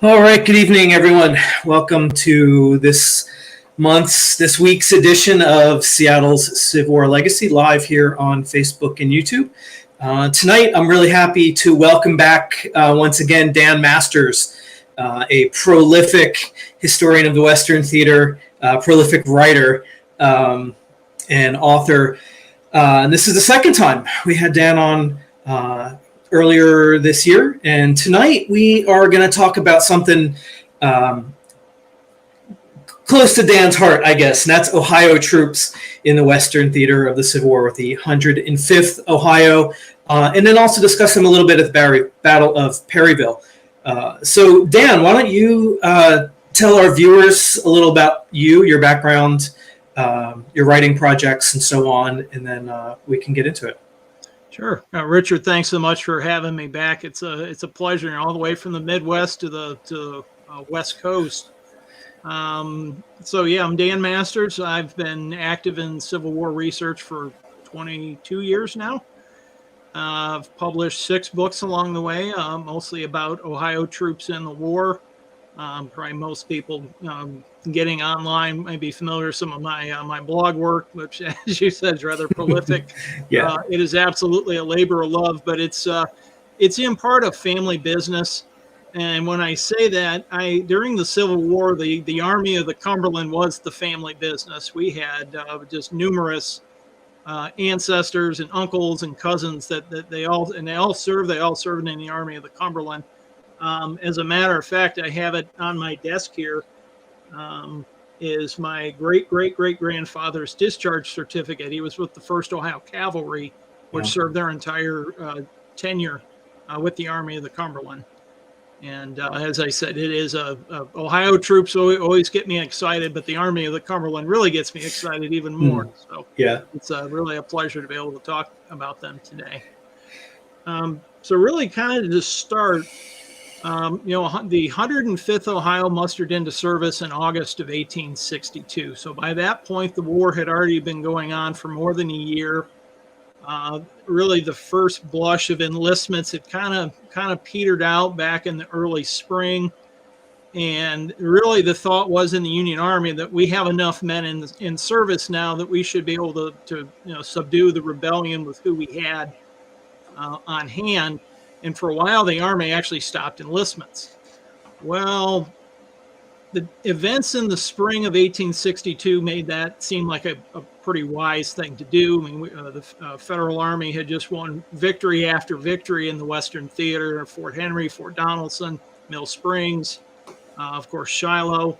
All right, good evening, everyone. Welcome to this week's edition of Seattle's Civil War Legacy, live here on Facebook and YouTube. Tonight, I'm really happy to welcome back once again Dan Masters, a prolific historian of the Western Theater, prolific writer and author. And this is the second time we had Dan on earlier this year, and tonight we are going to talk about something close to Dan's heart, I guess, and that's Ohio troops in the Western Theater of the Civil War with the 105th Ohio, and then also discuss them a little bit at the Battle of Perryville. So, Dan, why don't you tell our viewers a little about you, your background, your writing projects, and so on, and then we can get into it. Sure. Richard, thanks so much for having me back. It's a pleasure, all the way from the Midwest to the West Coast. So yeah, I'm Dan Masters. I've been active in Civil War research for 22 years now. I've published 6 books along the way, mostly about Ohio troops in the war. Probably most people getting online might be familiar with some of my blog work, which, as you said, is rather prolific. Yeah. It is absolutely a labor of love, but it's in part a family business. And when I say that, during the Civil War, the Army of the Cumberland was the family business. We had just numerous ancestors and uncles and cousins that they all served in the Army of the Cumberland. As a matter of fact, I have it on my desk here, is my great-great-great-grandfather's discharge certificate. He was with the 1st Ohio Cavalry, which served their entire tenure with the Army of the Cumberland. And as I said, it is Ohio troops always get me excited, but the Army of the Cumberland really gets me excited even more. So yeah, it's really a pleasure to be able to talk about them today. So really kind of to start, the 105th Ohio mustered into service in August of 1862. So by that point, the war had already been going on for more than a year. Really, the first blush of enlistments had kind of petered out back in the early spring. And really, the thought was in the Union Army that we have enough men in service now that we should be able to subdue the rebellion with who we had on hand. And for a while, the Army actually stopped enlistments. Well, the events in the spring of 1862 made that seem like a pretty wise thing to do. I mean, the Federal Army had just won victory after victory in the Western Theater, Fort Henry, Fort Donelson, Mill Springs, of course, Shiloh.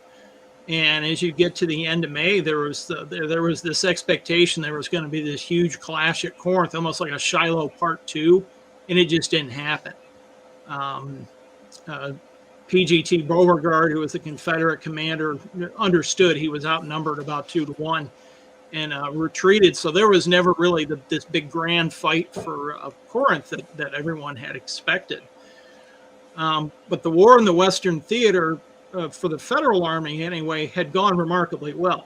And as you get to the end of May, there was this expectation there was going to be this huge clash at Corinth, almost like a Shiloh Part 2. And it just didn't happen. P.G.T. Beauregard, who was the Confederate commander, understood he was outnumbered about 2-1 and retreated. So there was never really this big grand fight for Corinth that everyone had expected. But the war in the Western Theater, for the Federal Army anyway, had gone remarkably well.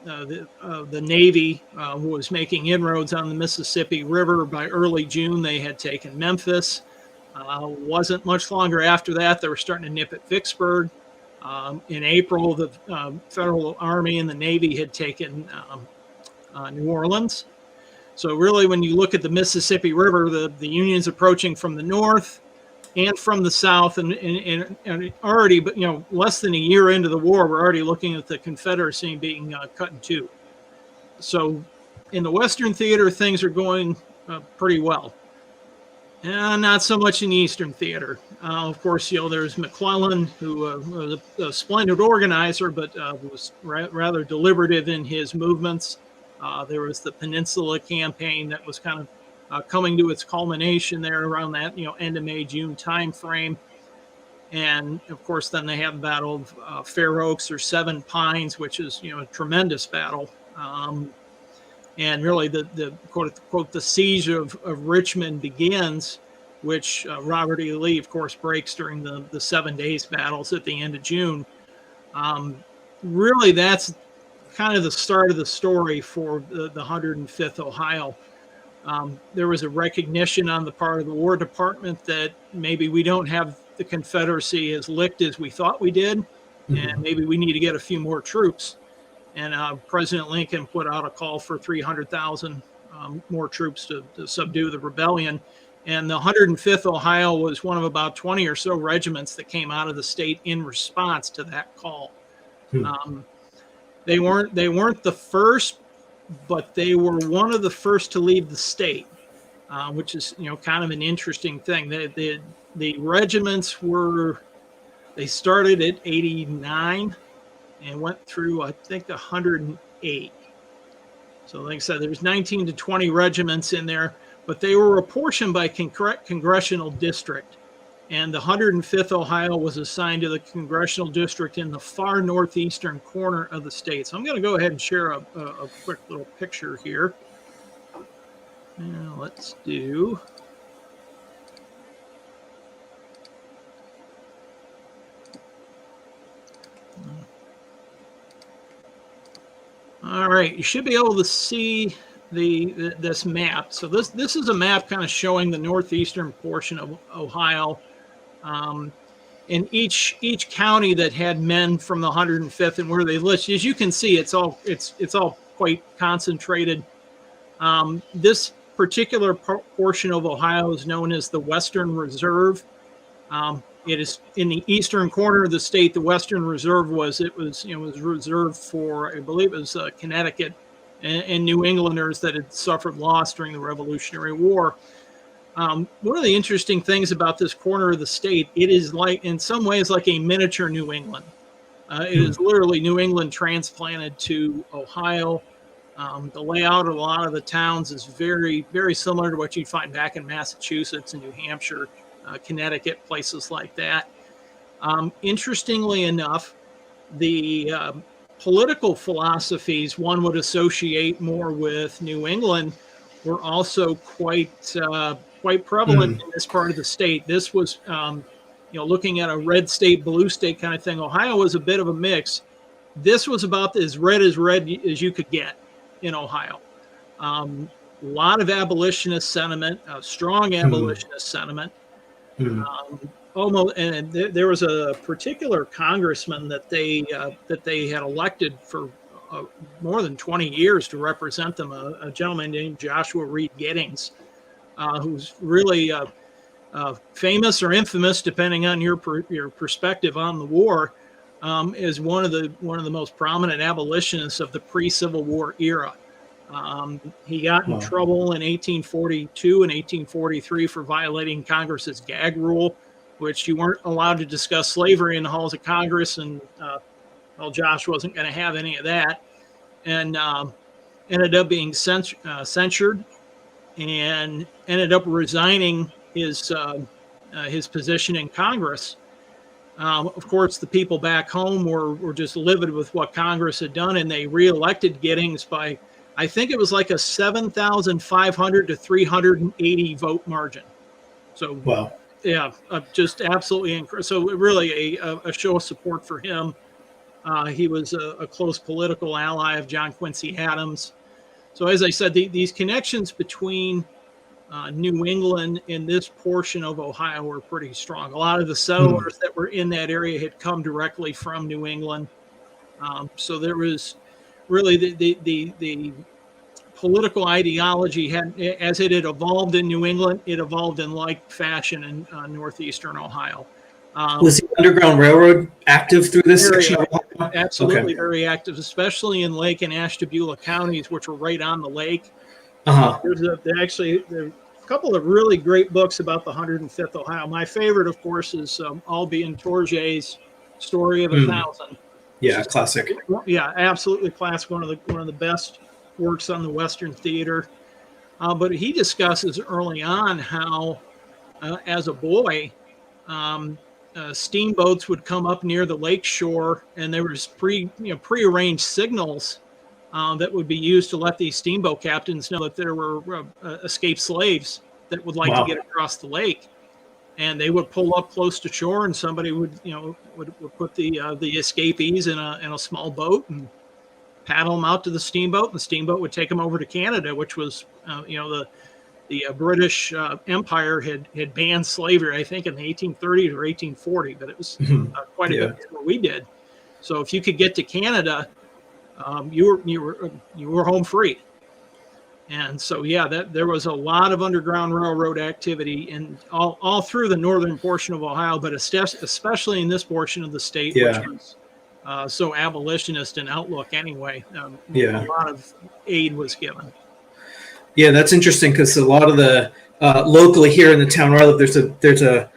The Navy was making inroads on the Mississippi River. By early June, they had taken Memphis. Wasn't much longer after that, they were starting to nip at Vicksburg. In April, the Federal Army and the Navy had taken New Orleans. So really, when you look at the Mississippi River, the Union's approaching from the north and from the south, and already, but less than a year into the war, we're already looking at the Confederacy being cut in two. So, in the Western Theater, things are going pretty well. Not so much in the Eastern Theater. Of course, there's McClellan, who was a splendid organizer, but was rather deliberative in his movements. There was the Peninsula Campaign that was kind of coming to its culmination there around that end of May, June time frame. And of course, then they have the Battle of Fair Oaks or Seven Pines, which is a tremendous battle. And really, the quote unquote the siege of Richmond begins, which Robert E. Lee, of course, breaks during the 7 days battles at the end of June. Really, that's kind of the start of the story for the 105th Ohio. There was a recognition on the part of the War Department that maybe we don't have the Confederacy as licked as we thought we did, and maybe we need to get a few more troops. And President Lincoln put out a call for 300,000 more troops to subdue the rebellion. And the 105th Ohio was one of about 20 or so regiments that came out of the state in response to that call. They weren't the first, but they were one of the first to leave the state, which is kind of an interesting thing. The regiments they started at 89 and went through, I think, 108. So like I said, there's 19 to 20 regiments in there, but they were apportioned by congressional district. And the 105th Ohio was assigned to the congressional district in the far northeastern corner of the state. So I'm going to go ahead and share a quick little picture here. Now let's do... All right, you should be able to see this map. So this is a map kind of showing the northeastern portion of Ohio, and each county that had men from the 105th and where they listed. As you can see, it's all quite concentrated. This particular portion of Ohio is known as the Western Reserve. It is in the eastern corner of the state. The Western Reserve was reserved for, I believe it was Connecticut and New Englanders that had suffered loss during the Revolutionary War. One of the interesting things about this corner of the state, it is like, in some ways, like a miniature New England. It is literally New England transplanted to Ohio. The layout of a lot of the towns is very, very similar to what you'd find back in Massachusetts and New Hampshire, Connecticut, places like that. Interestingly enough, the political philosophies one would associate more with New England were also quite prevalent in this part of the state. This was, looking at a red state, blue state kind of thing. Ohio was a bit of a mix. This was about as red as you could get in Ohio. A lot of abolitionist sentiment, strong abolitionist sentiment. And there was a particular congressman that they had elected for more than 20 years to represent them, a gentleman named Joshua Reed Giddings, who's really famous or infamous, depending on your perspective on the war, is one of the most prominent abolitionists of the pre-Civil War era. He got in trouble in 1842 and 1843 for violating Congress's gag rule, which you weren't allowed to discuss slavery in the halls of Congress. And, Josh wasn't going to have any of that, and ended up being censured and ended up resigning his position in Congress. Of course, the people back home were just livid with what Congress had done, and they reelected Giddings by, I think it was like a 7,500 to 380 vote margin. So, wow. Yeah, just absolutely incredible. So really a show of support for him. He was a close political ally of John Quincy Adams. So as I said, these connections between New England and this portion of Ohio were pretty strong. A lot of the settlers that were in that area had come directly from New England. So there was really the political ideology as it had evolved in New England, it evolved in like fashion in northeastern Ohio. Was the Underground Railroad active through this section of Ohio? Absolutely, very active, especially in Lake and Ashtabula counties, which were right on the lake. There's a couple of really great books about the 105th Ohio. My favorite, of course, is Albie Tourget's Story of a Thousand. Yeah, classic. Yeah, absolutely classic. One of the best works on the Western theater. But he discusses early on how, as a boy, steamboats would come up near the lake shore, and there was prearranged signals that would be used to let these steamboat captains know that there were escaped slaves that would like to get across the lake. And they would pull up close to shore, and somebody would put the escapees in a small boat and paddle them out to the steamboat, and the steamboat would take them over to Canada, which was British Empire had banned slavery, I think, in the 1830s or 1840, but it was quite a Yeah. bit before we did. So if you could get to Canada, you were home free. And so, yeah, there was a lot of Underground Railroad activity in all through the northern portion of Ohio, but especially in this portion of the state, which Yeah. was so abolitionist in outlook anyway. Yeah. A lot of aid was given. Yeah, that's interesting because a lot of the locally here in the town where I live, there's a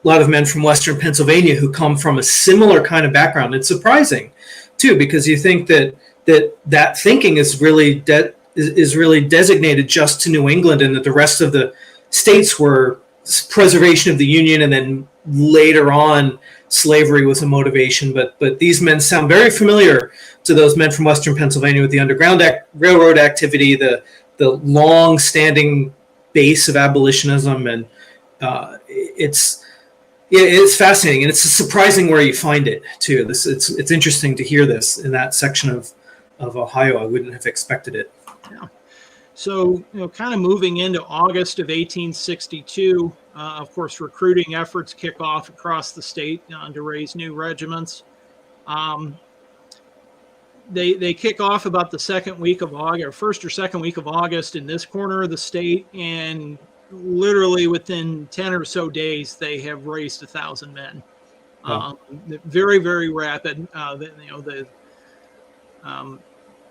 lot of men from Western Pennsylvania who come from a similar kind of background. It's surprising, too, because you think that thinking is really is really designated just to New England, and that the rest of the states were preservation of the Union, and then later on slavery was a motivation. But these men sound very familiar to those men from Western Pennsylvania with the Underground Railroad activity, the long-standing base of abolitionism, and it's fascinating, and it's surprising where you find it too. It's interesting to hear this in that section of Ohio. I wouldn't have expected it. Yeah. So, kind of moving into August of 1862, of course, recruiting efforts kick off across the state to raise new regiments. They kick off about the second week of August, or first or second week of August in this corner of the state, and literally within 10 or so days, they have raised 1,000 men. Wow. Very, very rapid.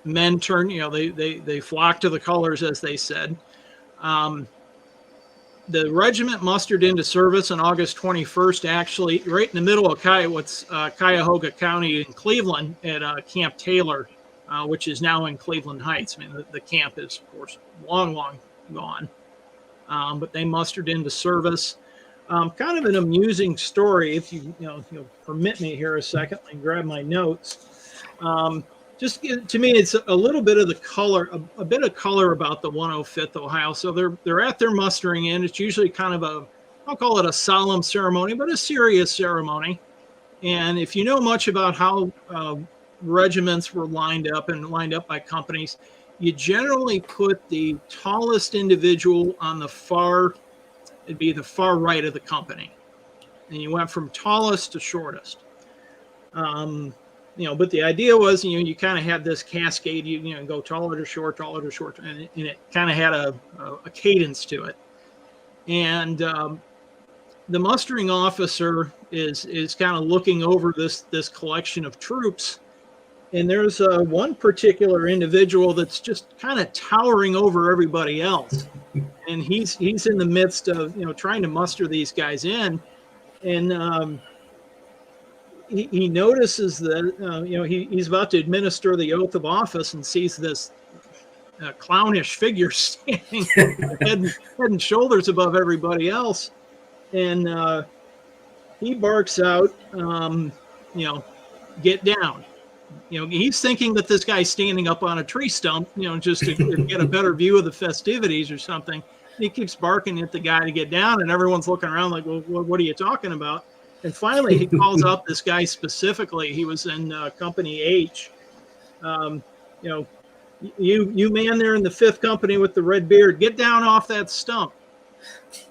Men turn, they flock to the colors, as they said. The regiment mustered into service on August 21st, actually, right in the middle of Cuyahoga County in Cleveland at Camp Taylor, which is now in Cleveland Heights. I mean, the camp is, of course, long, long gone. But they mustered into service. Kind of an amusing story, if you'll permit me here a second, I can grab my notes. Just to me, it's a little bit of the color, a bit of color about the 105th Ohio. So they're at their mustering in. It's usually kind of I'll call it a solemn ceremony, but a serious ceremony. And if you know much about how regiments were lined up by companies, you generally put the tallest individual on it'd be the far right of the company. And you went from tallest to shortest. But the idea was, you kind of had this cascade, you go taller to short, and it kind of had a cadence to it. And the mustering officer is kind of looking over this collection of troops, and there's one particular individual that's just kind of towering over everybody else, and he's in the midst of trying to muster these guys in, and he notices that he's about to administer the oath of office and sees this clownish figure standing head and shoulders above everybody else, and he barks out, "Get down!" He's thinking that this guy's standing up on a tree stump, just to get a better view of the festivities or something. He keeps barking at the guy to get down, and everyone's looking around like, "Well, what are you talking about?" And finally, he calls out this guy specifically. He was in Company H. You man there in the 5th Company with the red beard, get down off that stump.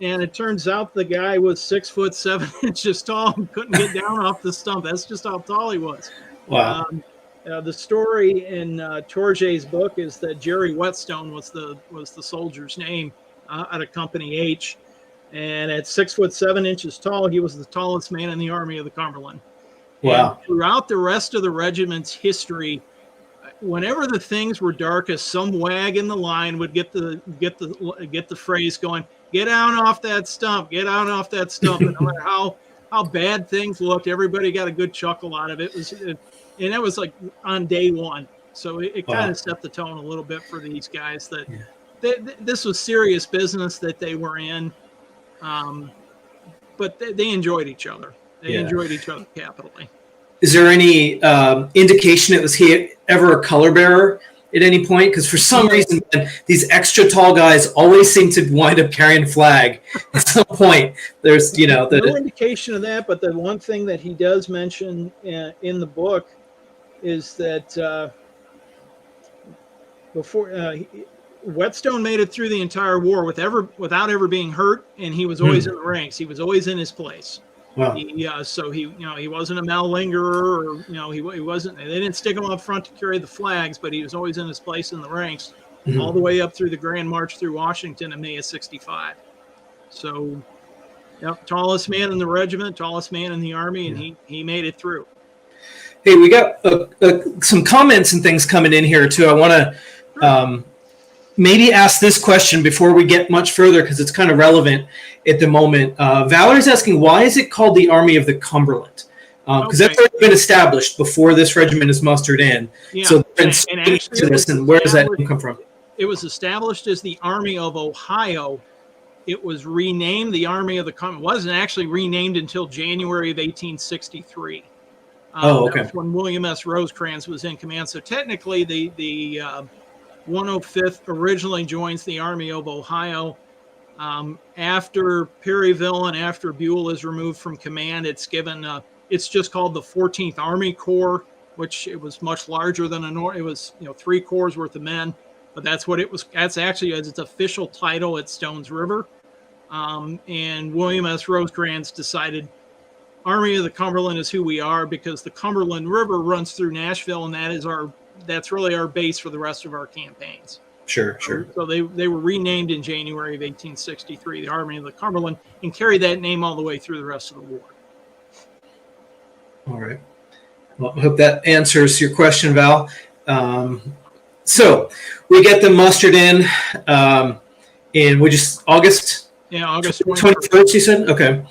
And it turns out the guy was 6'7" tall and couldn't get down off the stump. That's just how tall he was. Wow. The story in Torget's book is that Jerry Whetstone was the soldier's name out of Company H. And at 6'7" tall, he was the tallest man in the Army of the Cumberland. Wow. And throughout the rest of the regiment's history, whenever the things were darkest, some wag in the line would get the phrase going, "Get down off that stump, get down off that stump." And no matter how bad things looked, everybody got a good chuckle out of it. And that was like on day one. So it kind of set the tone a little bit for these guys that this was serious business that they were in. But they enjoyed each other. They enjoyed each other capitally. Is there any indication was he ever a color bearer at any point? Because for some reason, these extra tall guys always seem to wind up carrying a flag at some point. There's, no indication of that. But the one thing that he does mention in the book is that before Whetstone made it through the entire war without ever being hurt, and he was always in the ranks. He was always in his place. Wow. So he wasn't a mallingerer, or he wasn't. They didn't stick him up front to carry the flags, but he was always in his place in the ranks, all the way up through the Grand March through Washington in May of '65. So, yep, tallest man in the regiment, tallest man in the Army, and he made it through. Hey, we got some comments and things coming in here too. I want to maybe ask this question before we get much further, because it's kind of relevant at the moment. Valerie's asking, why is it called the Army of the Cumberland? Because that's already been established before this regiment is mustered in. Yeah. So and actually, and where does that name come from? It was established as the Army of Ohio. It was renamed the Army of the Cumberland. It wasn't actually renamed until January of 1863. Okay. That's when William S. Rosecrans was in command. So technically, the 105th originally joins the Army of Ohio. After Perryville and after Buell is removed from command, it's given. It's just called the 14th Army Corps, which it was much larger than it was 3 corps worth of men, but that's what it was. That's actually its official title at Stones River. And William S. Rosecrans decided Army of the Cumberland is who we are, because the Cumberland River runs through Nashville, and that's really our base for the rest of our campaigns. Sure. So they were renamed in January of 1863, the Army of the Cumberland, and carried that name all the way through the rest of the war. All right. Well, I hope that answers your question, Val. So we get them mustered in August. Yeah, August 21st, you said? Okay.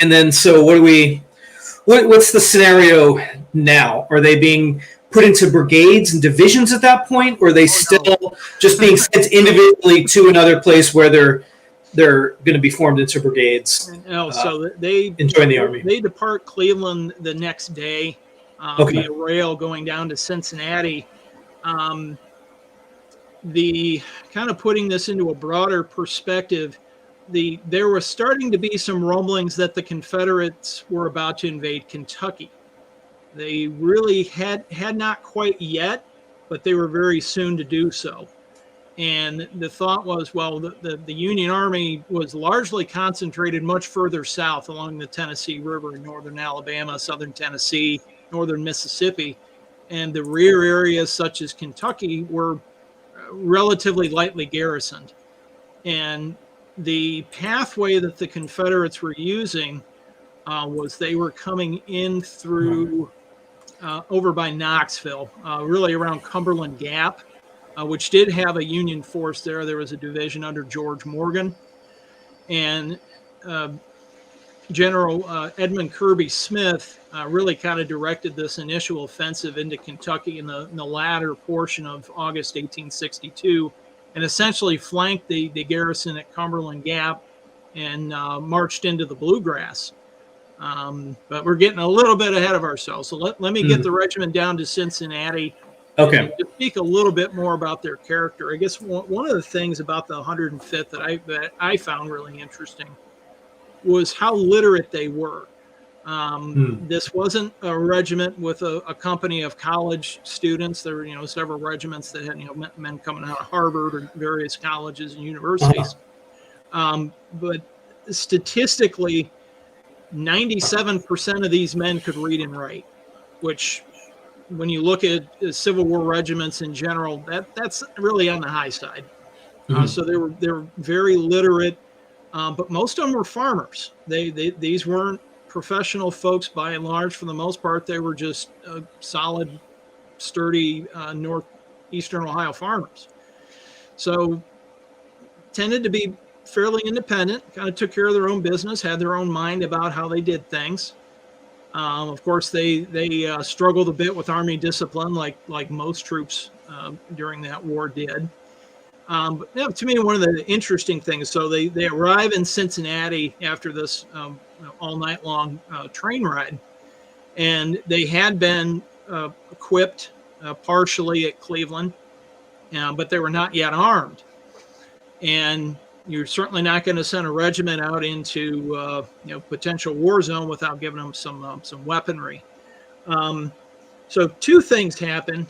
And then, so what's the scenario now? Are they being put into brigades and divisions at that point, or are they still just being sent individually to another place where they're going to be formed into brigades? No, so they join the Army. They depart Cleveland the next day via rail going down to Cincinnati. The kind of putting this into a broader perspective, there was starting to be some rumblings that the Confederates were about to invade Kentucky. They really had not quite yet, but they were very soon to do so. And the thought was, well, the Union Army was largely concentrated much further south along the Tennessee River in northern Alabama, southern Tennessee, northern Mississippi, and the rear areas such as Kentucky were relatively lightly garrisoned. And the pathway that the Confederates were using was they were coming in through over by Knoxville, really around Cumberland Gap, which did have a Union force there. There was a division under George Morgan. And General Edmund Kirby Smith really kind of directed this initial offensive into Kentucky in the latter portion of August 1862, and essentially flanked the garrison at Cumberland Gap and marched into the Bluegrass. But we're getting a little bit ahead of ourselves. So let me get the regiment down to Cincinnati. Okay. And to speak a little bit more about their character. I guess one of the things about the 105th that I found really interesting was how literate they were. This wasn't a regiment with a company of college students. There were, several regiments that had, men coming out of Harvard or various colleges and universities. But statistically, 97% of these men could read and write, which, when you look at Civil War regiments in general, that's really on the high side. So they were very literate, but most of them were farmers. These weren't professional folks by and large. For the most part, they were just solid, sturdy northeastern Ohio farmers. So tended to be fairly independent, kind of took care of their own business, had their own mind about how they did things. Of course, they struggled a bit with Army discipline, like most troops during that war did. But to me, one of the interesting things, so they arrive in Cincinnati after this all night long train ride, and they had been equipped partially at Cleveland, but they were not yet armed. And you're certainly not going to send a regiment out into potential war zone without giving them some weaponry. So two things happened.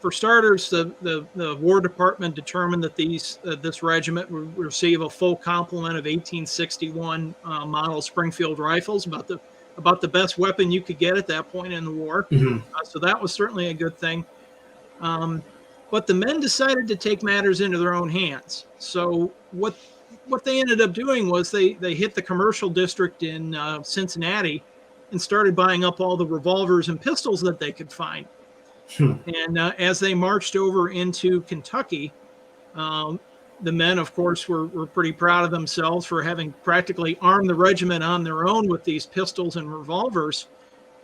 for starters, the War Department determined that this regiment would receive a full complement of 1861 model Springfield rifles, about the best weapon you could get at that point in the war. Mm-hmm. So that was certainly a good thing. But the men decided to take matters into their own hands. So what they ended up doing was they hit the commercial district in Cincinnati and started buying up all the revolvers and pistols that they could find. And as they marched over into Kentucky, the men, of course, were pretty proud of themselves for having practically armed the regiment on their own with these pistols and revolvers.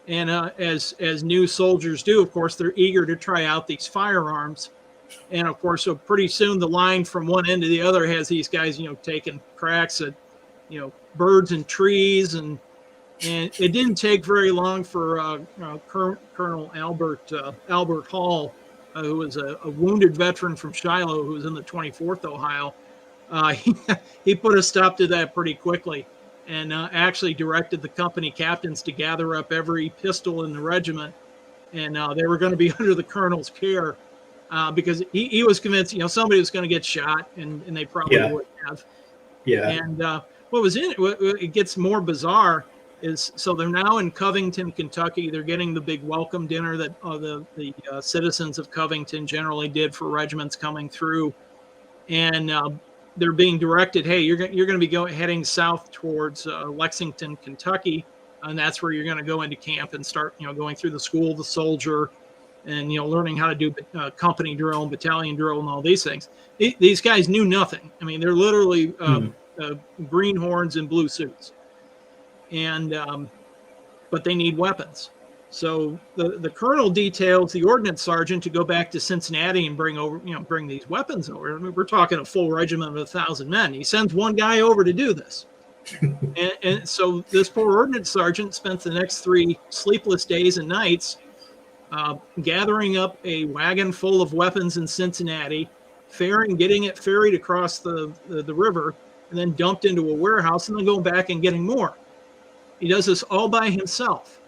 And as new soldiers do, of course, they're eager to try out these firearms. And of course, so pretty soon the line from one end to the other has these guys, taking cracks at, birds and trees. And it didn't take very long for Colonel Albert Hall, who was a wounded veteran from Shiloh, who was in the 24th Ohio. He put a stop to that pretty quickly, and actually directed the company captains to gather up every pistol in the regiment, and they were going to be under the colonel's care, because he was convinced, somebody was going to get shot, and they probably would have. Yeah. And what was in it? It gets more bizarre. So they're now in Covington, Kentucky. They're getting the big welcome dinner that the citizens of Covington generally did for regiments coming through, and they're being directed, hey, you're going to be heading south towards Lexington, Kentucky, and that's where you're going to go into camp and start going through the school of the soldier, and learning how to do company drill and battalion drill and all these things. These guys knew nothing. I mean, they're literally greenhorns in blue suits. And but they need weapons. So the colonel details the ordnance sergeant to go back to Cincinnati and bring these weapons over. I mean, we're talking a full regiment of 1,000 men. He sends one guy over to do this. and so this poor ordnance sergeant spent the next 3 sleepless days and nights gathering up a wagon full of weapons in Cincinnati, getting it ferried across the river, and then dumped into a warehouse, and then going back and getting more. He does this all by himself.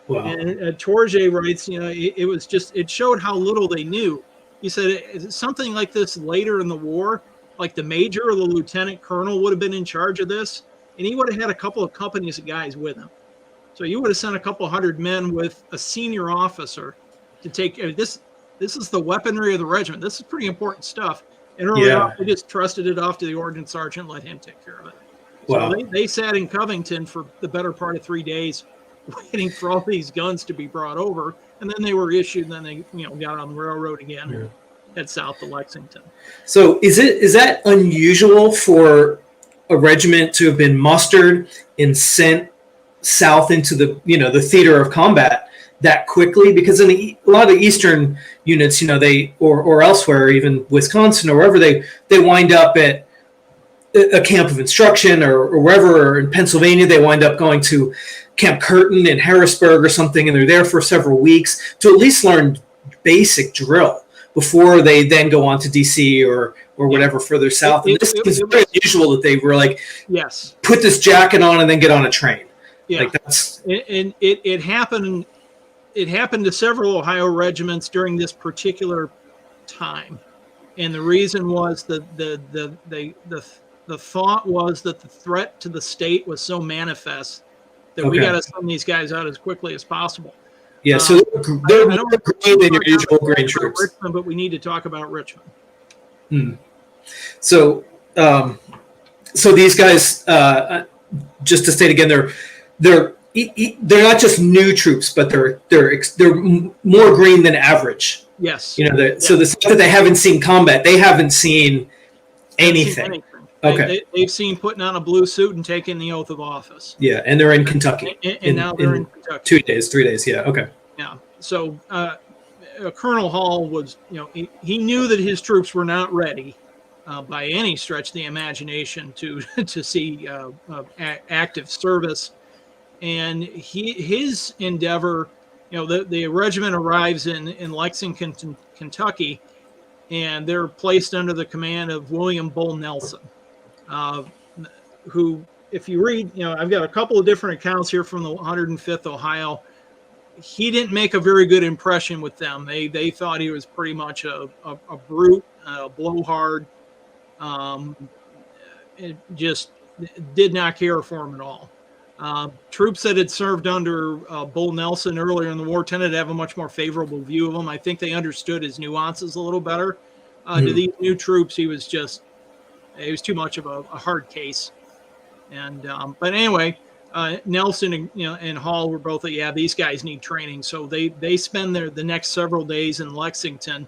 Wow. And Torje writes, it showed how little they knew. He said something like this later in the war, like the major or the lieutenant colonel would have been in charge of this, and he would have had a couple of companies of guys with him. So you would have sent a couple hundred men with a senior officer to take this. This is the weaponry of the regiment. This is pretty important stuff. And early on, they just trusted it off to the ordnance sergeant, let him take care of it. Wow. So they sat in Covington for the better part of 3 days, waiting for all these guns to be brought over, and then they were issued. And then they, got on the railroad again and head south to Lexington. So is that unusual for a regiment to have been mustered and sent south into the theater of combat that quickly? Because in a lot of the eastern units, they or elsewhere, even Wisconsin or wherever, they wind up at a camp of instruction or wherever, or in Pennsylvania, they wind up going to Camp Curtin in Harrisburg or something, and they're there for several weeks to at least learn basic drill before they then go on to DC or whatever further south. And this is very unusual that they were like, put this jacket on and then get on a train. Yeah. And it happened. It happened to several Ohio regiments during this particular time, and the reason was that the thought was that the threat to the state was so manifest that we got to send these guys out as quickly as possible. Yeah, so they're more green than your usual green troops. Richmond, but we need to talk about Richmond. So these guys, just to state again, they're not just new troops, but they're more green than average. Yes. So the fact that they haven't seen combat, they haven't seen anything. Okay. They've seen putting on a blue suit and taking the oath of office. Yeah, and they're in Kentucky. And now they're in Kentucky. 3 days. Yeah. Okay. Yeah. So Colonel Hall was, he knew that his troops were not ready by any stretch of the imagination to see active service. And his endeavor, the regiment arrives in Lexington, Kentucky, and they're placed under the command of William Bull Nelson, who, if you read, I've got a couple of different accounts here from the 105th Ohio. he didn't make a very good impression with them. They thought he was pretty much a brute, a blowhard. Um, it just did not care for him at all. Troops that had served under Bull Nelson earlier in the war tended to have a much more favorable view of him. I think they understood his nuances a little better. To these new troops, he was too much of a hard case. And but anyway, Nelson and Hall were both these guys need training, so they spend the next several days in Lexington,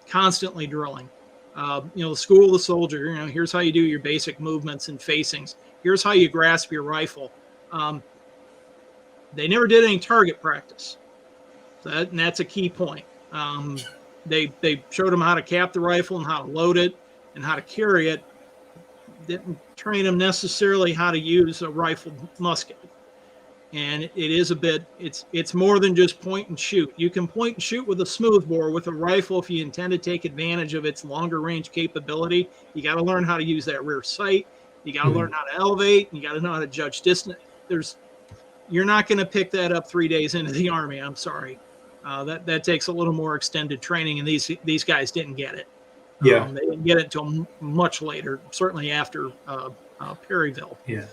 constantly drilling. The school of the soldier. Here's how you do your basic movements and facings. Here's how you grasp your rifle. They never did any target practice, and that's a key point. They showed them how to cap the rifle and how to load it and how to carry it. Didn't train them necessarily how to use a rifled musket. And it is it's more than just point and shoot. You can point and shoot with a smoothbore. With a rifle, if you intend to take advantage of its longer range capability, you got to learn how to use that rear sight. You got to learn how to elevate. You got to know how to judge distance. You're not going to pick that up 3 days into the Army. I'm sorry. That takes a little more extended training, and these guys didn't get it. Yeah, they didn't get it until much later, certainly after Perryville. Yeah.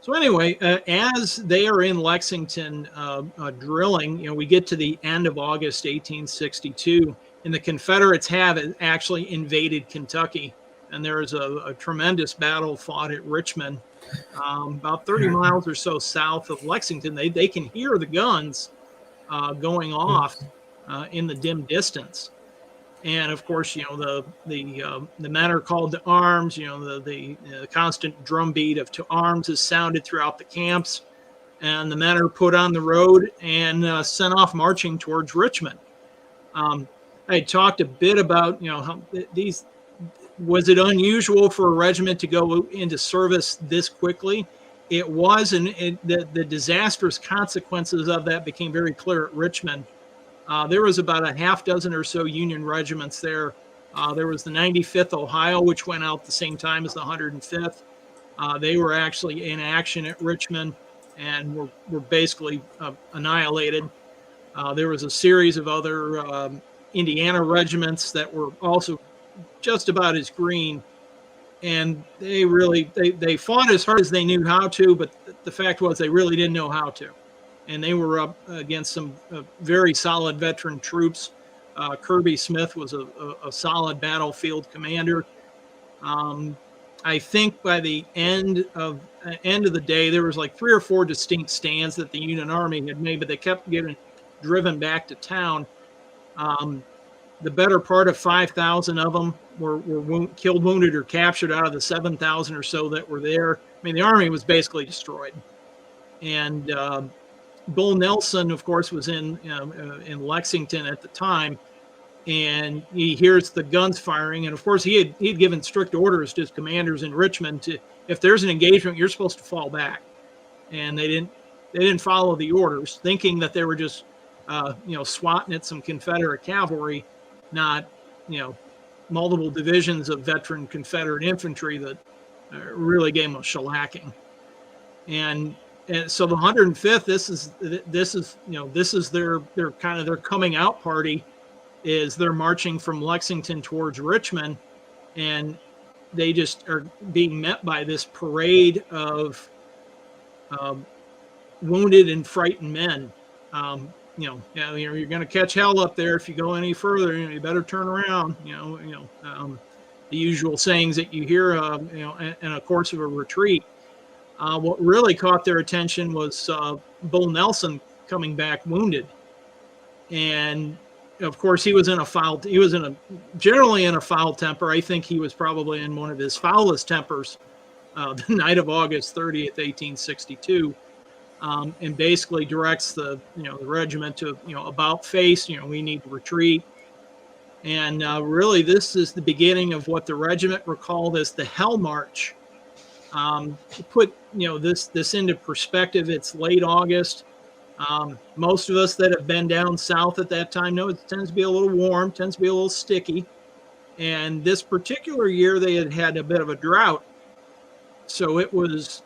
So anyway, as they are in Lexington drilling, we get to the end of August 1862, and the Confederates have actually invaded Kentucky, and there is a tremendous battle fought at Richmond, about 30 miles or so south of Lexington. They can hear the guns going off in the dim distance. And of course, the men are called to arms. The constant drumbeat of to arms is sounded throughout the camps, and the men are put on the road and sent off marching towards Richmond. I had talked a bit about how was it unusual for a regiment to go into service this quickly? It was, and the disastrous consequences of that became very clear at Richmond. There was about a half dozen or so Union regiments there. There was the 95th Ohio, which went out the same time as the 105th. They were actually in action at Richmond and were basically annihilated. There was a series of other Indiana regiments that were also just about as green. And they fought as hard as they knew how to, but the fact was they really didn't know how to. And they were up against some very solid veteran troops. Kirby Smith was a solid battlefield commander. I think by the end of the day, there was like 3 or 4 distinct stands that the Union Army had made, but they kept getting driven back to town. The better part of 5,000 of them were killed, wounded, or captured out of the 7,000 or so that were there. I mean, the Army was basically destroyed. And Bull Nelson, of course, was in Lexington at the time, and he hears the guns firing. And of course, he'd given strict orders to his commanders in Richmond to, if there's an engagement, you're supposed to fall back. And they didn't follow the orders, thinking that they were just swatting at some Confederate cavalry, not multiple divisions of veteran Confederate infantry that really gave them a shellacking. And so the 105th, this is their kind of their coming out party, is they're marching from Lexington towards Richmond, and they just are being met by this parade of wounded and frightened men. You're going to catch hell up there if you go any further. You better turn around. The usual sayings that you hear, in a course of a retreat. What really caught their attention was Bull Nelson coming back wounded, and of course he was generally in a foul temper. I think he was probably in one of his foulest tempers the night of August 30th, 1862, and basically directs the regiment to about face. We need to retreat, and really this is the beginning of what the regiment recalled as the Hell March. To put this into perspective, it's late August. Most of us that have been down south at that time know it tends to be a little warm, tends to be a little sticky. And this particular year, they had a bit of a drought. So it was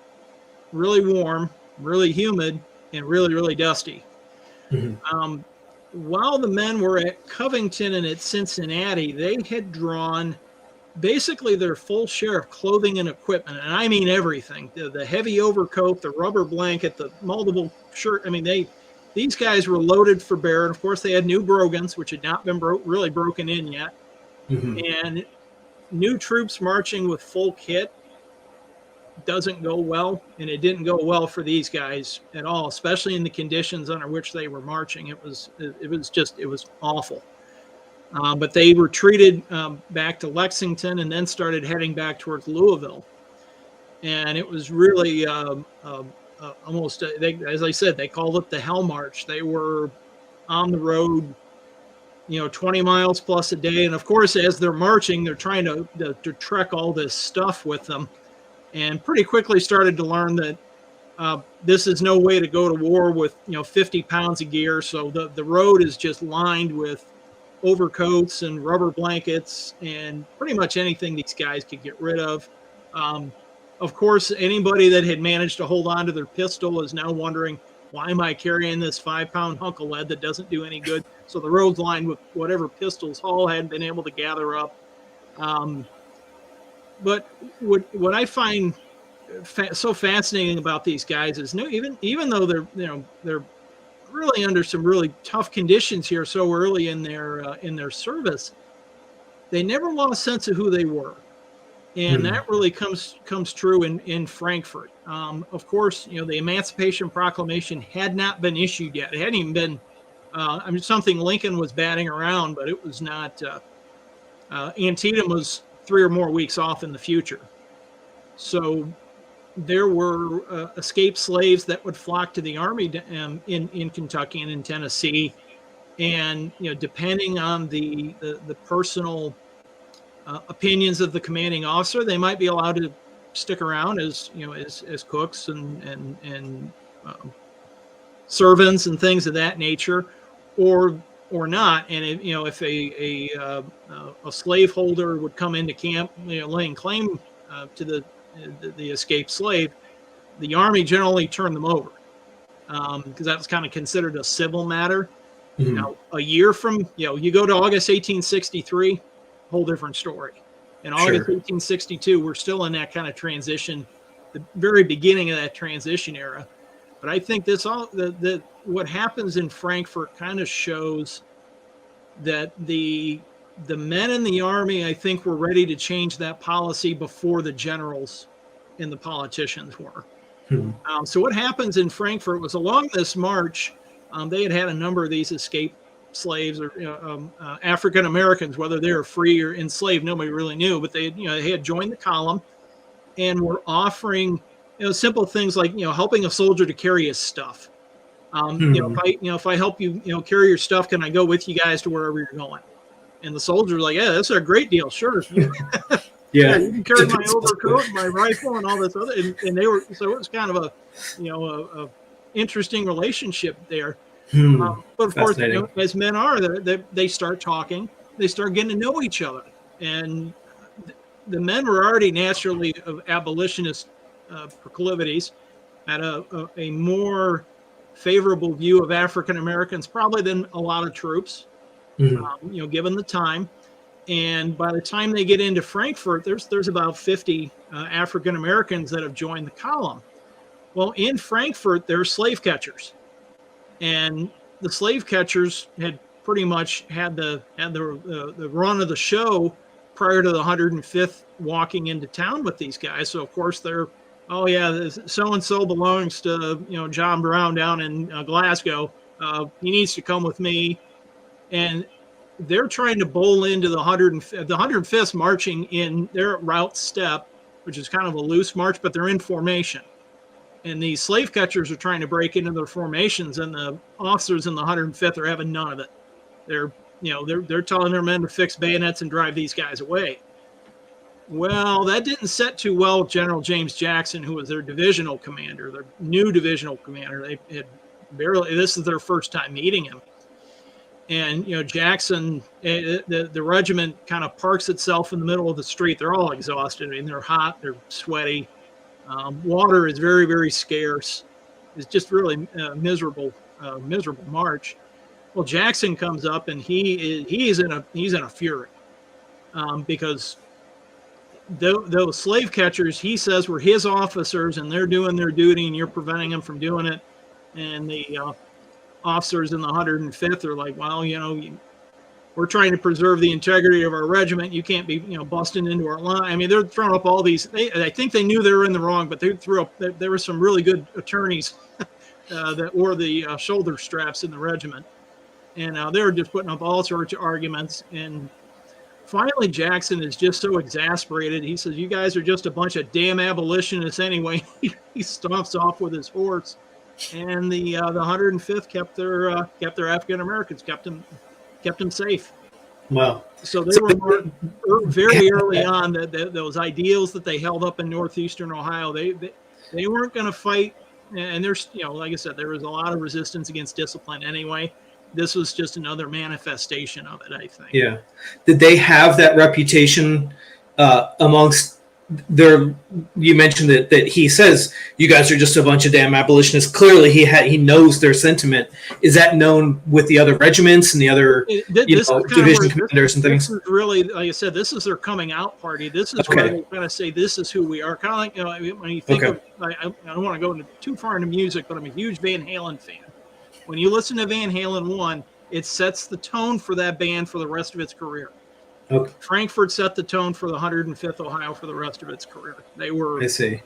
really warm, really humid, and really, really dusty. Mhm. While the men were at Covington and at Cincinnati, they had drawn basically their full share of clothing and equipment. And I mean everything, the heavy overcoat, the rubber blanket, the multiple shirt. I mean, these guys were loaded for bear. And of course, they had new brogans, which had not been really broken in yet. Mhm. And new troops marching with full kit doesn't go well, and it didn't go well for these guys at all, especially in the conditions under which they were marching. It was awful. But they retreated back to Lexington and then started heading back towards Louisville. And it was really almost, as I said, they called it the Hell March. They were on the road, 20 miles plus a day. And of course, as they're marching, they're trying to trek all this stuff with them, and pretty quickly started to learn that this is no way to go to war with 50 pounds of gear. So the road is just lined with overcoats and rubber blankets and pretty much anything these guys could get rid of. Of course, anybody that had managed to hold on to their pistol is now wondering, why am I carrying this 5-pound hunk of lead that doesn't do any good? So the road's lined with whatever pistols Hall hadn't been able to gather up. But what I find so fascinating about these guys is, even though they're really under some really tough conditions here so early in their service, they never lost sense of who they were, and that really comes true in Frankfort. Of course, the Emancipation Proclamation had not been issued yet. It hadn't even been. Something Lincoln was batting around, but it was not. Antietam was 3 or more weeks off in the future. So there were escaped slaves that would flock to the army in Kentucky and in Tennessee. And, depending on the personal opinions of the commanding officer, they might be allowed to stick around as cooks and servants and things of that nature, or not. And if a slaveholder would come into camp, laying claim to the escaped slave, the army generally turned them over, because that was kind of considered a civil matter. Mhm. Now, a year from, you go to August 1863, whole different story. In August 1862, we're still in that kind of transition, the very beginning of that transition era. But I think what happens in Frankfort kind of shows that the men in the army, I think, were ready to change that policy before the generals and the politicians were. So what happens in Frankfort was, along this march, they had a number of these escaped slaves, or African Americans, whether they were free or enslaved, nobody really knew, but they had joined the column and were offering simple things like helping a soldier to carry his stuff. If I help you carry your stuff, can I go with you guys to wherever you're going? And the soldier was like, yeah, that's a great deal. Sure. Yeah. You can carry my overcoat, my rifle, and all this other. And they were, so it was kind of a interesting relationship there. But of course, as men are, they start talking, they start getting to know each other. And the men were already naturally of abolitionist proclivities, had a more favorable view of African Americans probably than a lot of troops, given the time. And by the time they get into Frankfort, there's about 50 African Americans that have joined the column. Well, in Frankfort, there are slave catchers, and the slave catchers had pretty much had the run of the show prior to the 105th walking into town with these guys. So of course they're, oh yeah, so and so belongs to John Brown down in Glasgow. He needs to come with me, and they're trying to bowl into the 105th marching in their route step, which is kind of a loose march, but they're in formation. And these slave catchers are trying to break into their formations, and the officers in the 105th are having none of it. They're telling their men to fix bayonets and drive these guys away. Well, that didn't set too well with General James Jackson, who was their divisional commander, their new divisional commander. They had this is their first time meeting him. And, Jackson, the regiment kind of parks itself in the middle of the street. They're all exhausted. I mean, they're hot, they're sweaty. Water is very, very scarce. is just really miserable march. Well, Jackson comes up and he's in a fury because those slave catchers, he says, were his officers and they're doing their duty and you're preventing them from doing it. And the officers in the 105th are like, well, we're trying to preserve the integrity of our regiment. You can't be, busting into our line. I mean, they're throwing up all these. I think they knew they were in the wrong, but they threw up. There were some really good attorneys that wore the shoulder straps in the regiment, and they were just putting up all sorts of arguments. And finally, Jackson is just so exasperated. He says, "You guys are just a bunch of damn abolitionists anyway." He stomps off with his horse, and the 105th kept their African Americans, kept them safe. Wow. So they were very early on that those ideals that they held up in northeastern Ohio, they weren't going to fight. And there's, like I said, there was a lot of resistance against discipline anyway. This was just another manifestation of it, I think. Yeah. Did they have that reputation amongst you mentioned that he says you guys are just a bunch of damn abolitionists. Clearly he knows their sentiment. Is that known with the other regiments and the other division commanders and things? This is really, like I said, this is their coming out party. This is where they kind of say this is who we are. Kind of like, when you think of, I don't want to go too far into music, but I'm a huge Van Halen fan. When you listen to Van Halen 1, it sets the tone for that band for the rest of its career. Okay. Frankfurt set the tone for the 105th Ohio for the rest of its career. They were. I see.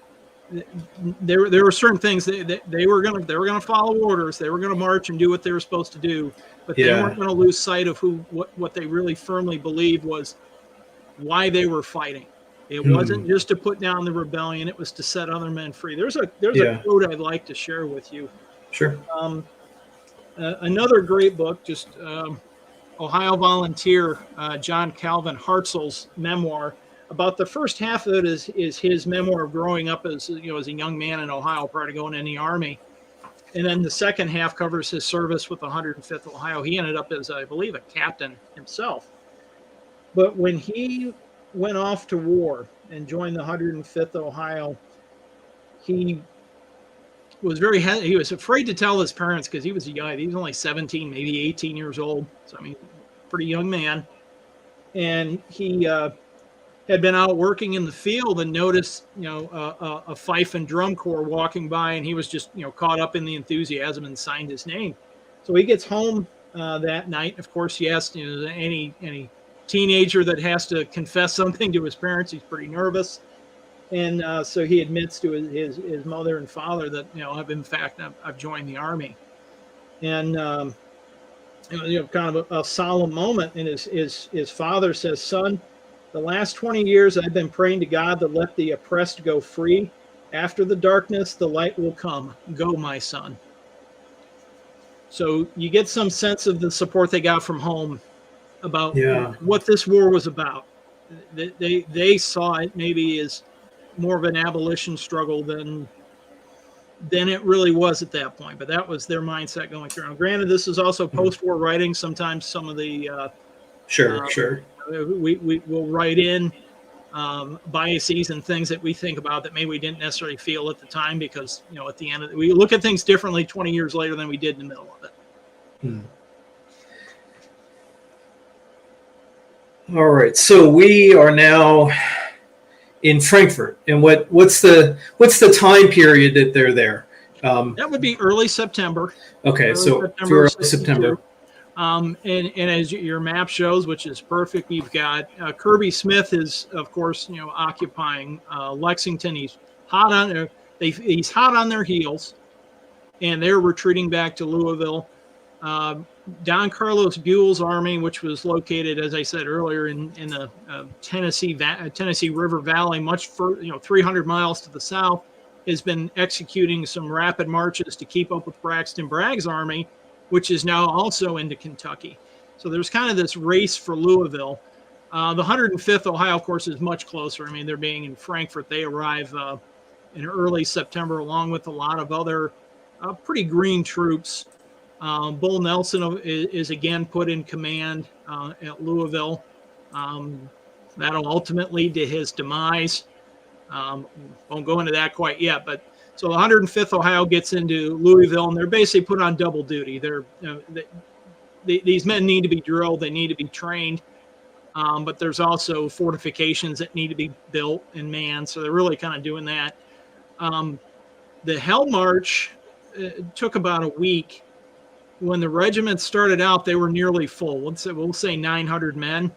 There were certain things they were gonna follow orders. They were gonna march and do what they were supposed to do, but they weren't gonna lose sight of what they really firmly believed was why they were fighting. It wasn't just to put down the rebellion; it was to set other men free. There's a quote I'd like to share with you. Sure. Another great book, just. Ohio Volunteer, John Calvin Hartzell's memoir. About the first half of it is his memoir of growing up as a young man in Ohio prior to going in the Army, and then the second half covers his service with the 105th Ohio. He ended up as, I believe, a captain himself. But when he went off to war and joined the 105th Ohio, he was afraid to tell his parents because he was a guy. He was only 17, maybe 18 years old. So, I mean, pretty young man. And he had been out working in the field and noticed, a fife and drum corps walking by, and he was just, caught up in the enthusiasm and signed his name. So he gets home that night. Of course, yes, any teenager that has to confess something to his parents, he's pretty nervous. And so he admits to his mother and father that, I've joined the Army. And, kind of a solemn moment. And his father says, "Son, the last 20 years I've been praying to God to let the oppressed go free. After the darkness, the light will come. Go, my son." So you get some sense of the support they got from home about what this war was about. They saw it maybe as more of an abolition struggle than it really was at that point, but that was their mindset going through. Now, granted, this is also post-war writing. Sometimes some of the sure we will write in biases and things that we think about that maybe we didn't necessarily feel at the time, because at the end of we look at things differently 20 years later than we did in the middle of it. All right, so we are now in Frankfurt, and what's the time period that they're there? That would be early September. Okay, so early September. And as your map shows, which is perfect, you've got Kirby Smith is, of course, occupying Lexington. He's hot on their heels, and they're retreating back to Louisville. Don Carlos Buell's army, which was located, as I said earlier, in the Tennessee River Valley, much further, 300 miles to the south, has been executing some rapid marches to keep up with Braxton Bragg's army, which is now also into Kentucky. So there's kind of this race for Louisville. The 105th Ohio, of course, is much closer. I mean, they're being in Frankfurt. They arrive in early September, along with a lot of other pretty green troops. Bull Nelson is again put in command at Louisville. That'll ultimately lead to his demise. Won't go into that quite yet, but So 105th Ohio gets into Louisville, and they're basically put on double duty. These men need to be drilled. They need to be trained. But there's also fortifications that need to be built and manned. So they're really kind of doing that. The Hell March took about a week. When the regiment started out, they were nearly full. We'll say 900 men.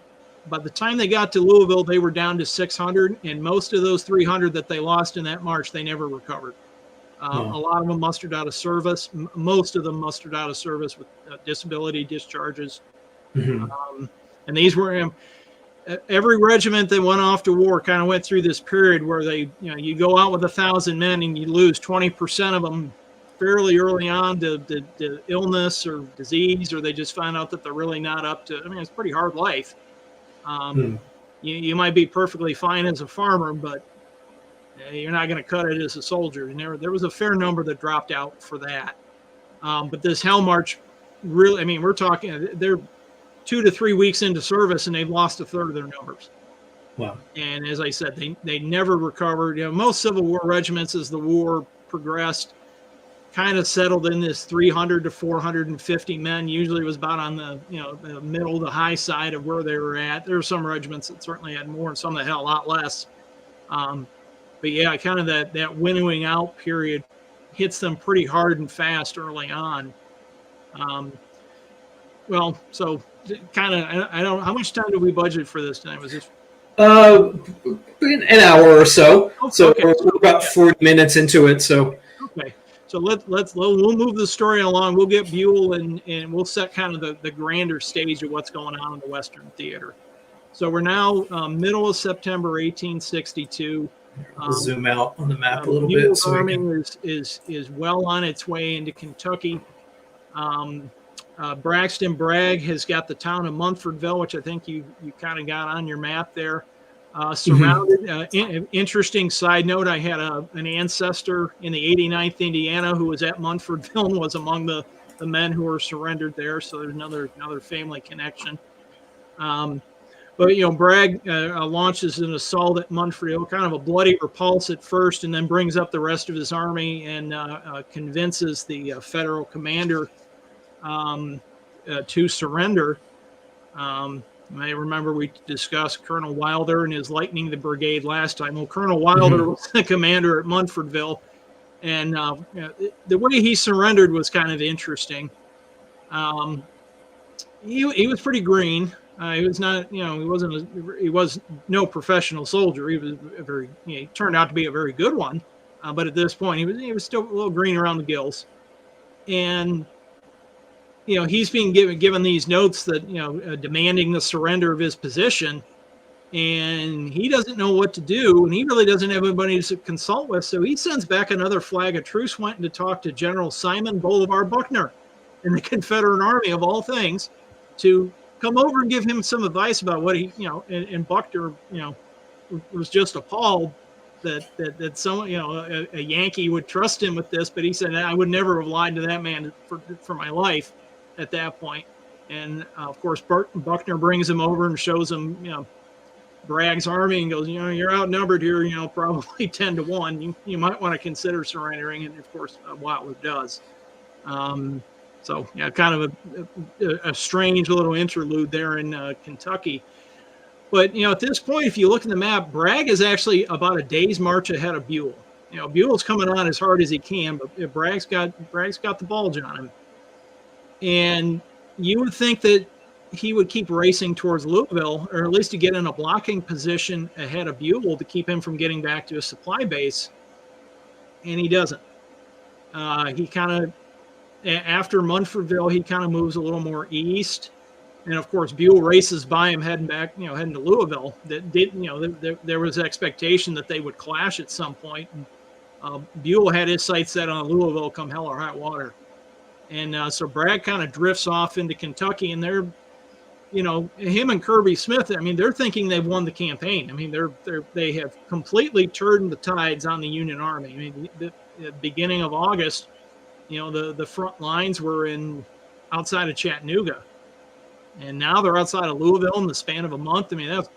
By the time they got to Louisville, they were down to 600, and most of those 300 that they lost in that march, they never recovered. A lot of them mustered out of service. Most of them mustered out of service with disability discharges. Mm-hmm. And these were every regiment that went off to war kind of went through this period where you go out with 1,000 men and you lose 20% of them fairly early on to illness or disease, or they just find out that they're really not up to. I mean, it's a pretty hard life. You might be perfectly fine as a farmer, but you're not going to cut it as a soldier. And there was a fair number that dropped out for that. But this Hell March, really, I mean, we're talking, they're 2 to 3 weeks into service and they've lost a third of their numbers. Wow. And as I said, they never recovered. Most Civil War regiments, as the war progressed, kind of settled in this 300 to 450 men. Usually it was about on the middle to high side of where they were at. There were some regiments that certainly had more and some that had a lot less. But yeah, kind of that winnowing out period hits them pretty hard and fast early on. So kind of, I don't, how much time did we budget for this tonight? Was this? An hour or so. Okay. So we're about 40 minutes into it. So. Okay. So we'll move the story along. We'll get Buell and we'll set kind of the grander stage of what's going on in the Western Theater. So we're now middle of September 1862. We'll zoom out on the map a little Buell's bit. So army is well on its way into Kentucky. Braxton Bragg has got the town of Munfordville, which I think you kind of got on your map there. Surrounded. Interesting side note, I had an ancestor in the 89th Indiana who was at Munfordville and was among the men who were surrendered there. So there's another family connection. But Bragg launches an assault at Munfordville, kind of a bloody repulse at first, and then brings up the rest of his army and convinces the federal commander to surrender. You may remember we discussed Colonel Wilder and his lightning the brigade last time. Well, Colonel Wilder was the commander at Munfordville, and the way he surrendered was kind of interesting. He was pretty green. He was not, he was no professional soldier. He was he turned out to be a very good one, but at this point he was still a little green around the gills, and. He's being given these notes that, demanding the surrender of his position, and he doesn't know what to do, and he really doesn't have anybody to consult with. So he sends back another flag of truce, went to talk to General Simon Bolivar Buckner in the Confederate Army, of all things, to come over and give him some advice about what he, and Buckner, was just appalled that someone, a Yankee would trust him with this, but he said, I would never have lied to that man for my life. At that point. And of course, Buckner brings him over and shows him, Bragg's army and goes, you're outnumbered here, probably 10 to 1. You might want to consider surrendering. And of course, Wilder does. So, kind of a strange little interlude there in Kentucky. But, at this point, if you look at the map, Bragg is actually about a day's march ahead of Buell. Buell's coming on as hard as he can, but Bragg's got the bulge on him. And you would think that he would keep racing towards Louisville, or at least to get in a blocking position ahead of Buell to keep him from getting back to his supply base. And he doesn't. He kind of, after Munfordville, he kind of moves a little more east. And of course, Buell races by him heading back, heading to Louisville. That did, there was expectation that they would clash at some point. And, Buell had his sights set on Louisville come hell or high water. And so Bragg kind of drifts off into Kentucky, and they're, him and Kirby Smith, I mean, they're thinking they've won the campaign. I mean, they have completely turned the tides on the Union Army. I mean, the beginning of August, the front lines were outside of Chattanooga, and now they're outside of Louisville in the span of a month. I mean, that's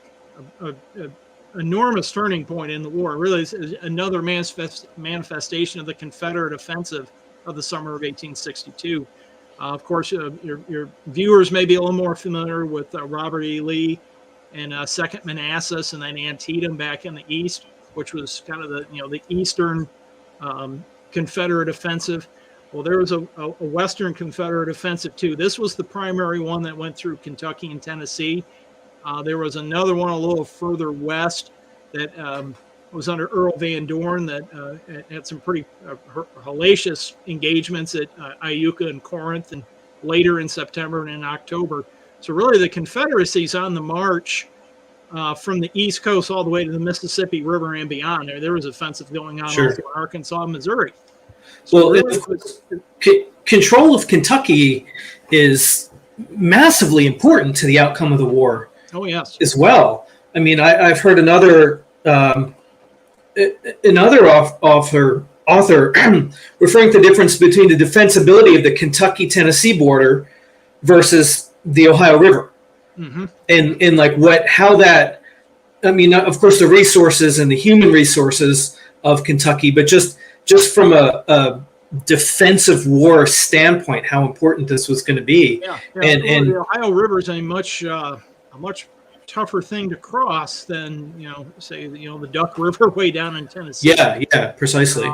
enormous turning point in the war. Really, is another manifestation of the Confederate offensive of the summer of 1862. Of course, your viewers may be a little more familiar with Robert E. Lee and Second Manassas, and then Antietam back in the east, which was kind of the eastern Confederate offensive. Well, there was a Western Confederate offensive too. This was the primary one that went through Kentucky and Tennessee. There was another one a little further west that was under Earl Van Dorn that had some pretty hellacious engagements at Iuka and Corinth, and later in September and in October. So really the Confederacy's on the march from the East Coast all the way to the Mississippi River and beyond. There was offensive going on all through Arkansas and Missouri. So well, really, control of Kentucky is massively important to the outcome of the war. Oh, yes. As well. I mean, I've heard another author referring to the difference between the defensibility of the Kentucky-Tennessee border versus the Ohio River. Mm-hmm. And like how that, I mean, of course, the resources and the human resources of Kentucky, but just from a defensive war standpoint, how important this was going to be. Yeah. And the Ohio River is a much tougher thing to cross than, say, the Duck River way down in Tennessee. Yeah, precisely.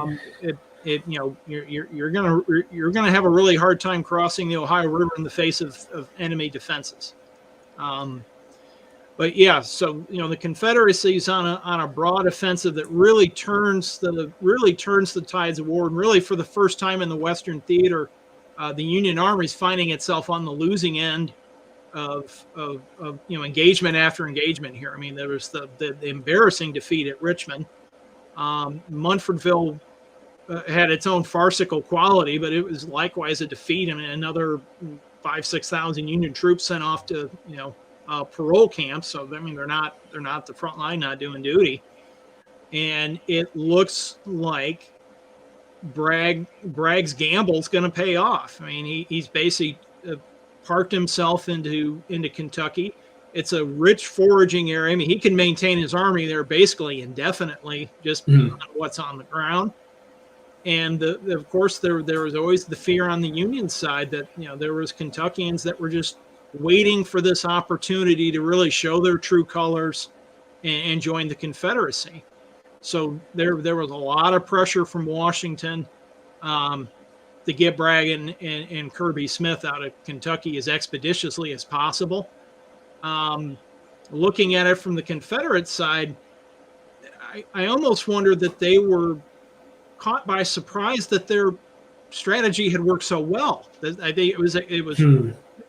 You're gonna have a really hard time crossing the Ohio River in the face of enemy defenses. But yeah, so the Confederacy's on a broad offensive that really turns the tides of war, and really for the first time in the Western theater, the Union Army's finding itself on the losing end of engagement after engagement here. I mean, there was the embarrassing defeat at Richmond. Munfordville had its own farcical quality, but it was likewise a defeat. I mean, another 5,000-6,000 Union troops sent off to parole camps. So I mean, they're not the front line, not doing duty. And it looks like Bragg's gamble's going to pay off. I mean, he's basically parked himself into Kentucky. It's a rich foraging area. I mean, he can maintain his army there basically indefinitely, just on what's on the ground. And of course, there was always the fear on the Union side that there was Kentuckians that were just waiting for this opportunity to really show their true colors and join the Confederacy. So there was a lot of pressure from Washington to get Bragg and Kirby Smith out of Kentucky as expeditiously as possible. Looking at it from the Confederate side, I almost wondered that they were caught by surprise that their strategy had worked so well. I think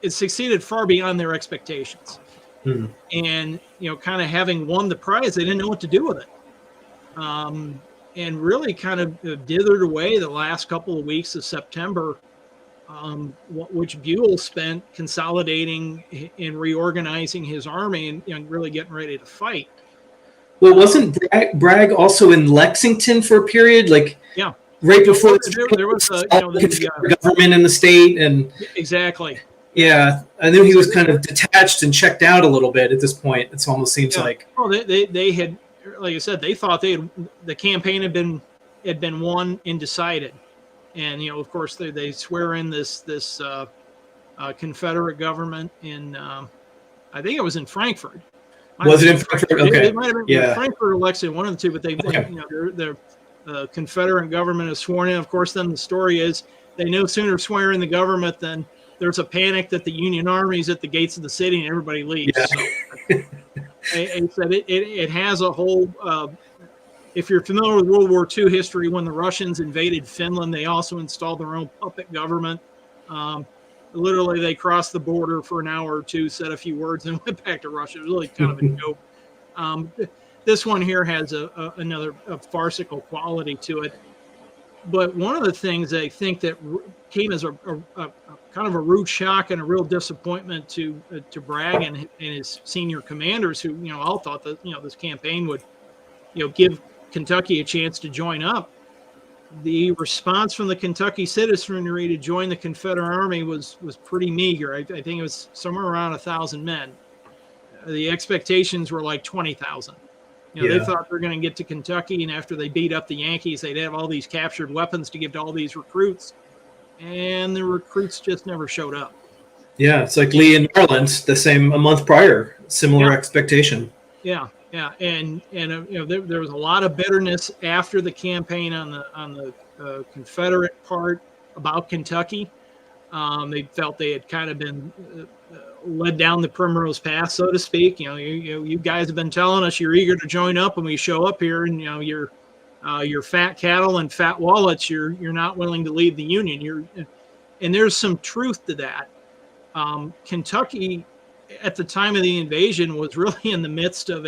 it succeeded far beyond their expectations. And kind of having won the prize, they didn't know what to do with it. And really kind of dithered away the last couple of weeks of September, which Buell spent consolidating and reorganizing his army and really getting ready to fight. Well, wasn't Bragg also in Lexington for a period? Yeah. Right before there was the government in the state. And exactly. Yeah, I knew he was kind of detached and checked out a little bit at this point. It almost seems like. Well, they had, like I said, they thought the campaign had been won and decided, and of course they swear in this Confederate government in I think it was in Frankfurt. Was it in Frankfurt? Okay. It might have been Frankfurt or Lexington, one of the two. But the Confederate government is sworn in. Of course, then the story is they no sooner swear in the government than there's a panic that the Union Army's at the gates of the city and everybody leaves. Yeah. So, I said it has a whole. If you're familiar with World War II history, when the Russians invaded Finland, they also installed their own puppet government. Literally, they crossed the border for an hour or two, said a few words, and went back to Russia. It was really kind of a joke. This one here has another farcical quality to it. But one of the things I think that came as a kind of a rude shock and a real disappointment to Bragg and his senior commanders, who all thought that this campaign would give Kentucky a chance to join up. The response from the Kentucky citizenry to join the Confederate Army was pretty meager. I think it was somewhere around 1,000 men. The expectations were like 20,000. They thought they're going to get to Kentucky, and after they beat up the Yankees, they'd have all these captured weapons to give to all these recruits, and the recruits just never showed up. Yeah, it's like Lee in Maryland, the same a month prior, similar expectation. Yeah, and there was a lot of bitterness after the campaign on the Confederate part about Kentucky. They felt they had kind of been led down the primrose path, so to speak. You guys have been telling us you're eager to join up, and we show up here, and you're fat cattle and fat wallets. You're not willing to leave the Union. And there's some truth to that. Kentucky, at the time of the invasion, was really in the midst of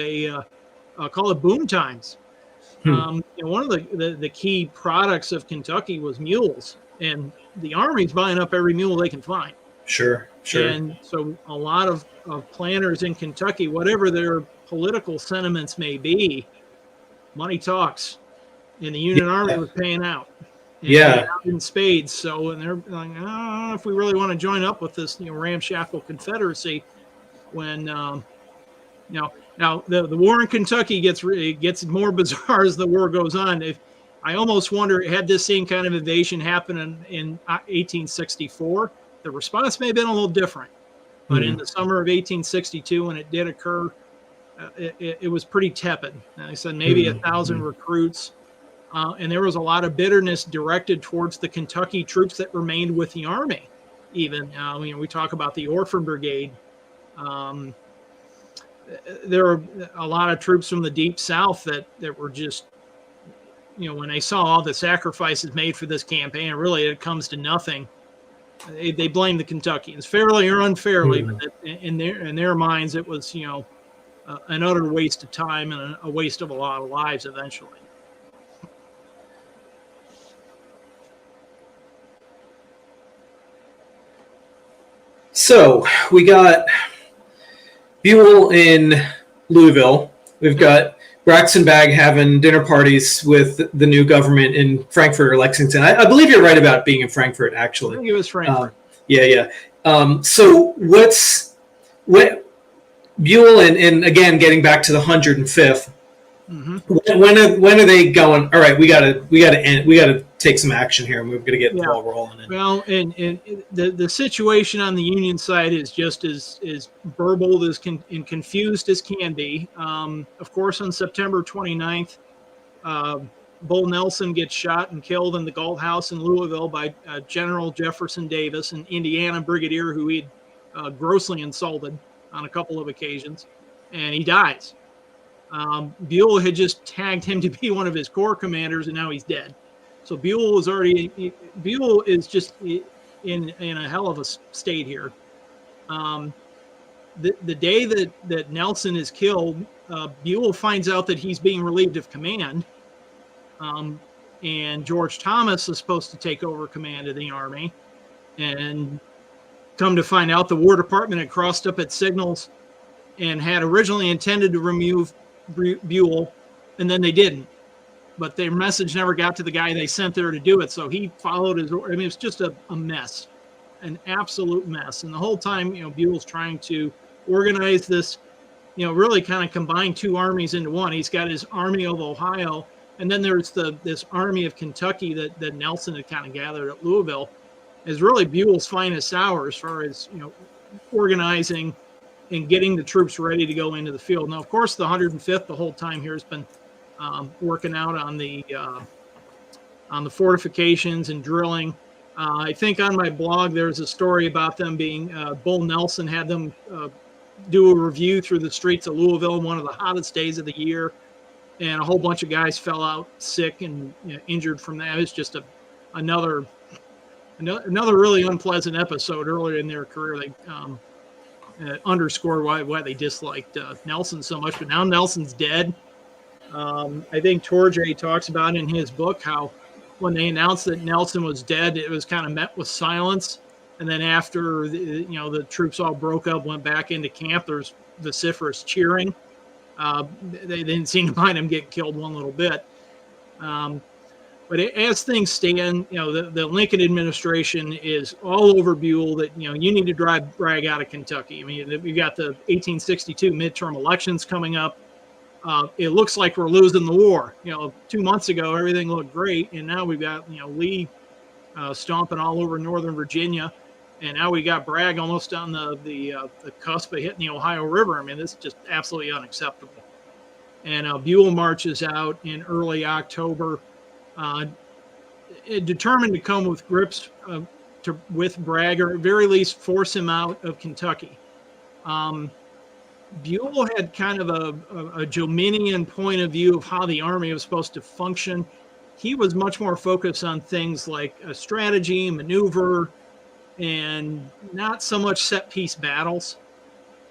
call it boom times. One of the key products of Kentucky was mules, and the Army's buying up every mule they can find. Sure. And so a lot of planters in Kentucky, whatever their political sentiments may be, money talks, and the Union Army was paying out. Out in spades. So, and they're like, I don't know if we really want to join up with this, ramshackle Confederacy. When, now the war in Kentucky gets more bizarre as the war goes on. I almost wonder, had this same kind of invasion happen in 1864, the response may have been a little different. But in the summer of 1862, when it did occur, it was pretty tepid. I said maybe 1,000 recruits. And there was a lot of bitterness directed towards the Kentucky troops that remained with the Army. Even, we talk about the Orphan Brigade. There were a lot of troops from the Deep South that were just, when they saw all the sacrifices made for this campaign, really it comes to nothing. They blame the Kentuckians, fairly or unfairly, but in their minds, it was, an utter waste of time and a waste of a lot of lives eventually. So we got Buell in Louisville. We've got Braxton Bagg having dinner parties with the new government in Frankfurt or Lexington. I believe you're right about being in Frankfurt, actually. I think it was Frankfurt. So what Buell and again, getting back to the 105th, when are they going? All right, we gotta take some action here, and we're gonna get the ball rolling. Well, and the situation on the Union side is just as burbled and confused as can be. Of course, on September 29th, Bull Nelson gets shot and killed in the Galt House in Louisville by General Jefferson Davis, an Indiana brigadier who he'd grossly insulted on a couple of occasions, and he dies. Buell had just tagged him to be one of his corps commanders, and now he's dead. So Buell is just in a hell of a state here. The day that Nelson is killed, Buell finds out that he's being relieved of command, and George Thomas is supposed to take over command of the Army. And come to find out, the War Department had crossed up its signals and had originally intended to remove Buell, and then they didn't. But their message never got to the guy they sent there to do it, so he followed his. I mean, it's just a mess, an absolute mess. And the whole time, Buell's trying to organize this, really kind of combine two armies into one. He's got his Army of Ohio, and then there's this Army of Kentucky that Nelson had kind of gathered at Louisville. Is really Buell's finest hour as far as organizing and getting the troops ready to go into the field. Now, of course, the 105th the whole time here has been working out on the fortifications and drilling. I think on my blog there's a story about them being Bull Nelson had them do a review through the streets of Louisville, one of the hottest days of the year, and a whole bunch of guys fell out sick and injured from that. It's just another really unpleasant episode earlier in their career. They underscore why they disliked Nelson so much, but now Nelson's dead. I think Torjay talks about in his book how when they announced that Nelson was dead, it was kind of met with silence. And then after the troops all broke up, went back into camp, there's vociferous cheering. They didn't seem to mind him getting killed one little bit. But as things stand, the Lincoln administration is all over Buell that, you need to drag out of Kentucky. I mean, we've got the 1862 midterm elections coming up. it looks like we're losing the war. 2 months ago, everything looked great. And now we've got, Lee stomping all over Northern Virginia. And now we got Bragg almost on the cusp of hitting the Ohio River. I mean, this is just absolutely unacceptable. And Buell marches out in early October, determined to come with grips with Bragg, or at very least force him out of Kentucky. Buell had kind of a Jominian point of view of how the Army was supposed to function. He was much more focused on things like strategy, maneuver, and not so much set-piece battles.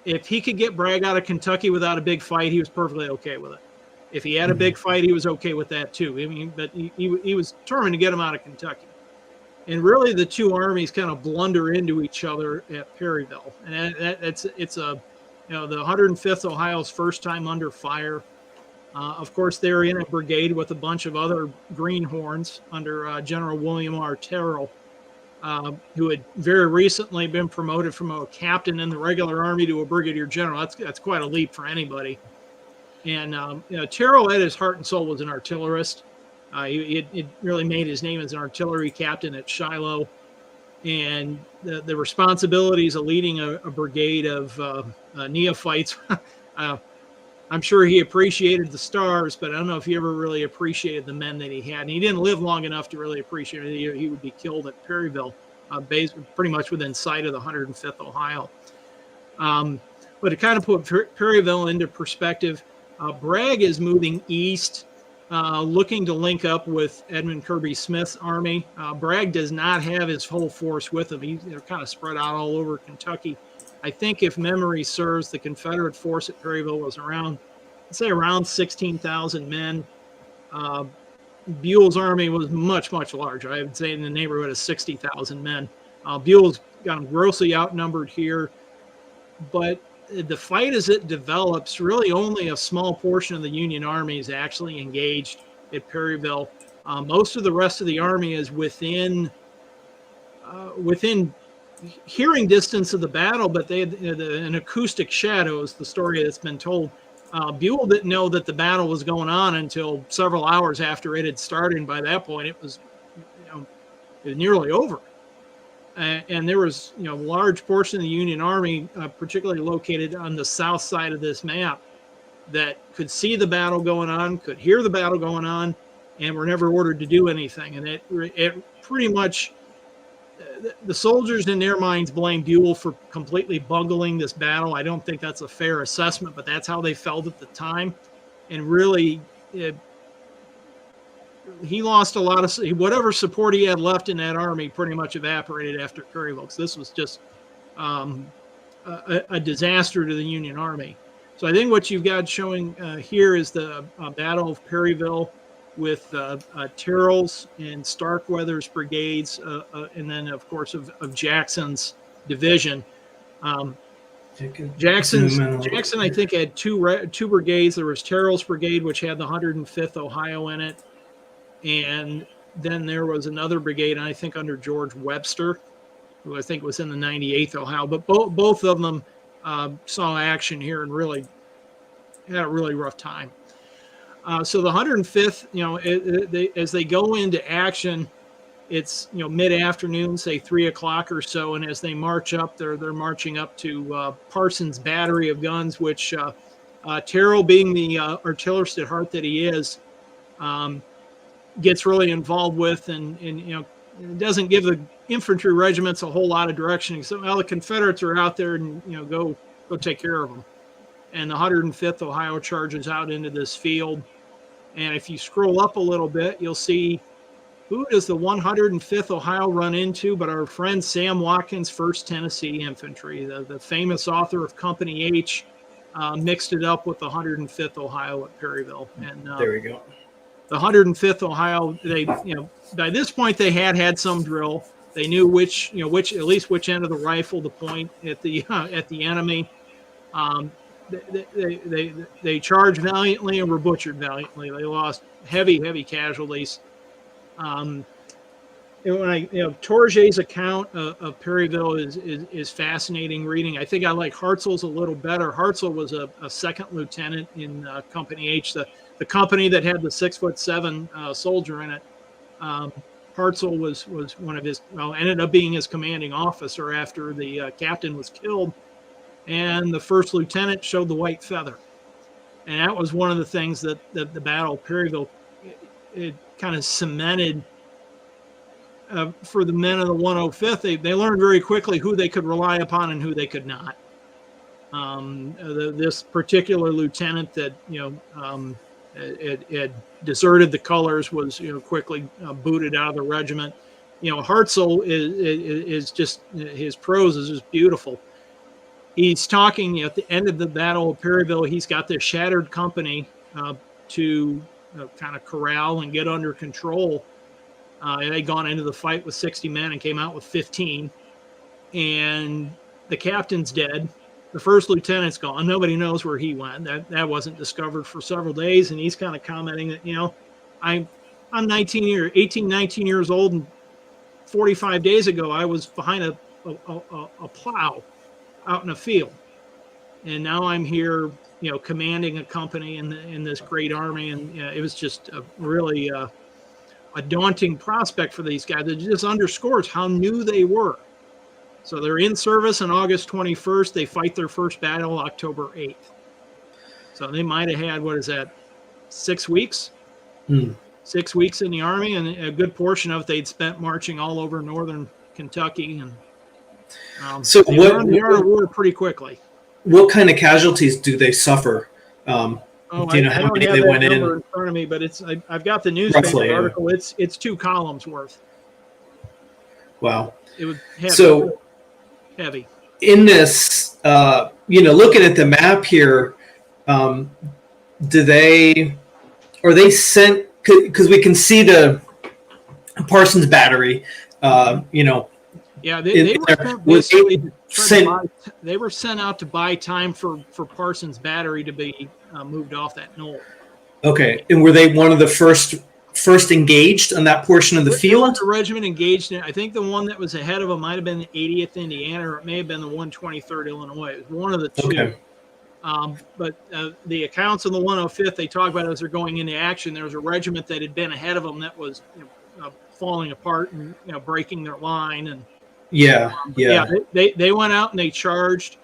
If he could get Bragg out of Kentucky without a big fight, he was perfectly okay with it. If he had a big fight, he was okay with that too. I mean, but he was determined to get him out of Kentucky. And really, the two armies kind of blunder into each other at Perryville, and it's the 105th Ohio's first time under fire. Of course, they're in a brigade with a bunch of other greenhorns under General William R. Terrell, who had very recently been promoted from a captain in the regular army to a brigadier general. That's quite a leap for anybody. And Terrell, at his heart and soul, was an artillerist. He really made his name as an artillery captain at Shiloh, and the responsibilities of leading a brigade of neophytes. I'm sure he appreciated the stars, but I don't know if he ever really appreciated the men that he had. And he didn't live long enough to really appreciate it. He would be killed at Perryville, based pretty much within sight of the 105th Ohio. But to kind of put Perryville into perspective, Bragg is moving east, looking to link up with Edmund Kirby Smith's army. Bragg does not have his whole force with him. They're kind of spread out all over Kentucky. I think, if memory serves, the Confederate force at Perryville was around 16,000 men. Buell's army was much, much larger. I would say in the neighborhood of 60,000 men. Buell's got them grossly outnumbered here. But the fight, as it develops, really only a small portion of the Union Army is actually engaged at Perryville. Most of the rest of the army is within hearing distance of the battle, but they had an acoustic shadow is the story that's been told. Buell didn't know that the battle was going on until several hours after it had started, and by that point it was nearly over. And there was a large portion of the Union Army, particularly located on the south side of this map, that could see the battle going on, could hear the battle going on, and were never ordered to do anything. And it pretty much, the soldiers in their minds blame Buell for completely bungling this battle. I don't think that's a fair assessment, but that's how they felt at the time. And really, he lost a lot of whatever support he had left in that army pretty much evaporated after Perryville, because this was just a disaster to the Union Army. So I think what you've got showing here is the Battle of Perryville with Terrell's and Starkweather's brigades, and then, of course, of Jackson's division. Jackson, I think, had two brigades. There was Terrell's brigade, which had the 105th Ohio in it, and then there was another brigade, I think, under George Webster, who I think was in the 98th Ohio. But both of them saw action here and really had a really rough time. So the 105th, as they go into action, it's mid-afternoon, say 3 o'clock or so, and as they march up, they're marching up to Parsons' battery of guns, which Terrell, being the artillerist at heart that he is, gets really involved with, and doesn't give the infantry regiments a whole lot of direction. So the Confederates are out there, and go take care of them. And the 105th Ohio charges out into this field. And if you scroll up a little bit, you'll see, who does the 105th Ohio run into but our friend Sam Watkins, 1st Tennessee Infantry, the famous author of Company H, mixed it up with the 105th Ohio at Perryville. And there we go. The 105th Ohio, they, by this point they had some drill. They knew which end of the rifle to point at the enemy. They charged valiantly and were butchered valiantly. They lost heavy casualties. At when Torget's account of Perryville is fascinating reading. I think I like Hartzell's a little better. Hartzell was a second lieutenant in Company H, the company that had the 6'7" soldier in it. Hartzell was one of his, ended up being his commanding officer after the captain was killed, and the first lieutenant showed the white feather, and that was one of the things that the Battle of Perryville it kind of cemented. For the men of the 105th, they learned very quickly who they could rely upon and who they could not. This particular lieutenant that had deserted the colors was quickly booted out of the regiment. Hartzell is just, his prose is just beautiful. He's talking at the end of the Battle of Perryville. He's got this shattered company to kind of corral and get under control. They'd gone into the fight with 60 men and came out with 15. And the captain's dead. The first lieutenant's gone. Nobody knows where he went. That wasn't discovered for several days. And he's kind of commenting that, I'm 19 years old, and 45 days ago I was behind a plow out in a field. And now I'm here, commanding a company in this great army. And it was just really a daunting prospect for these guys. It just underscores how new they were. So they're in service on August 21st. They fight their first battle October 8th. So they might have had, 6 weeks? 6 weeks in the Army, and a good portion of it they'd spent marching all over northern Kentucky. And so they learned the art of war pretty quickly. What kind of casualties do they suffer? Do you know how many they went in? In front of me, but I've got the newspaper article. It's 2 columns worth. Wow. It was heavy. So heavy. In this, looking at the map here, are they sent? Because we can see the Parsons Battery. Yeah, they were sent out to buy time for Parsons Battery to be moved off that knoll. Okay, and were they one of the first engaged on that portion of the field? The regiment engaged in. I think the one that was ahead of them might have been the 80th Indiana, or it may have been the 123rd Illinois. It was one of the two. Okay. But the accounts of the 105th, they talk about as they're going into action, there was a regiment that had been ahead of them that was falling apart and breaking their line. And they went out and they charged.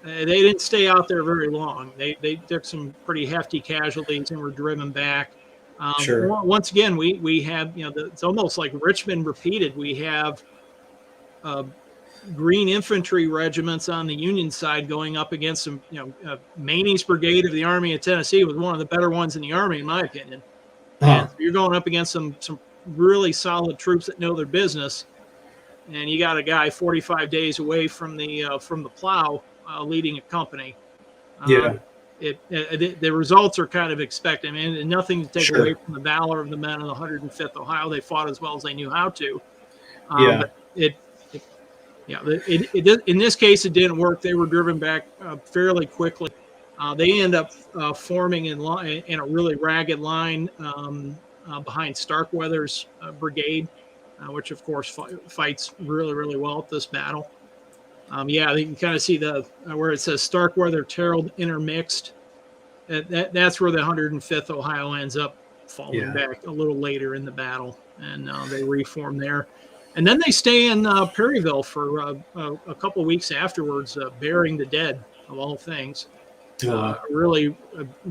They didn't stay out there very long. They took some pretty hefty casualties and were driven back. Sure. Once again, we have it's almost like Richmond repeated. We have Green Infantry regiments on the Union side going up against some. Maney's Brigade of the Army of Tennessee was one of the better ones in the Army, in my opinion. And so you're going up against some really solid troops that know their business, and you got a guy 45 days away from the plow leading a company. The results are kind of expected. I mean, nothing to take away from the valor of the men of the 105th Ohio. They fought as well as they knew how to. But in this case, it didn't work. They were driven back fairly quickly. They end up forming in a really ragged line behind Starkweather's brigade, which of course fights really, really well at this battle. You can kind of see where it says Starkweather, Terrell intermixed. That's where the 105th Ohio ends up falling back a little later in the battle, and they reform there. And then they stay in Perryville for a couple of weeks afterwards, burying the dead, of all things. Really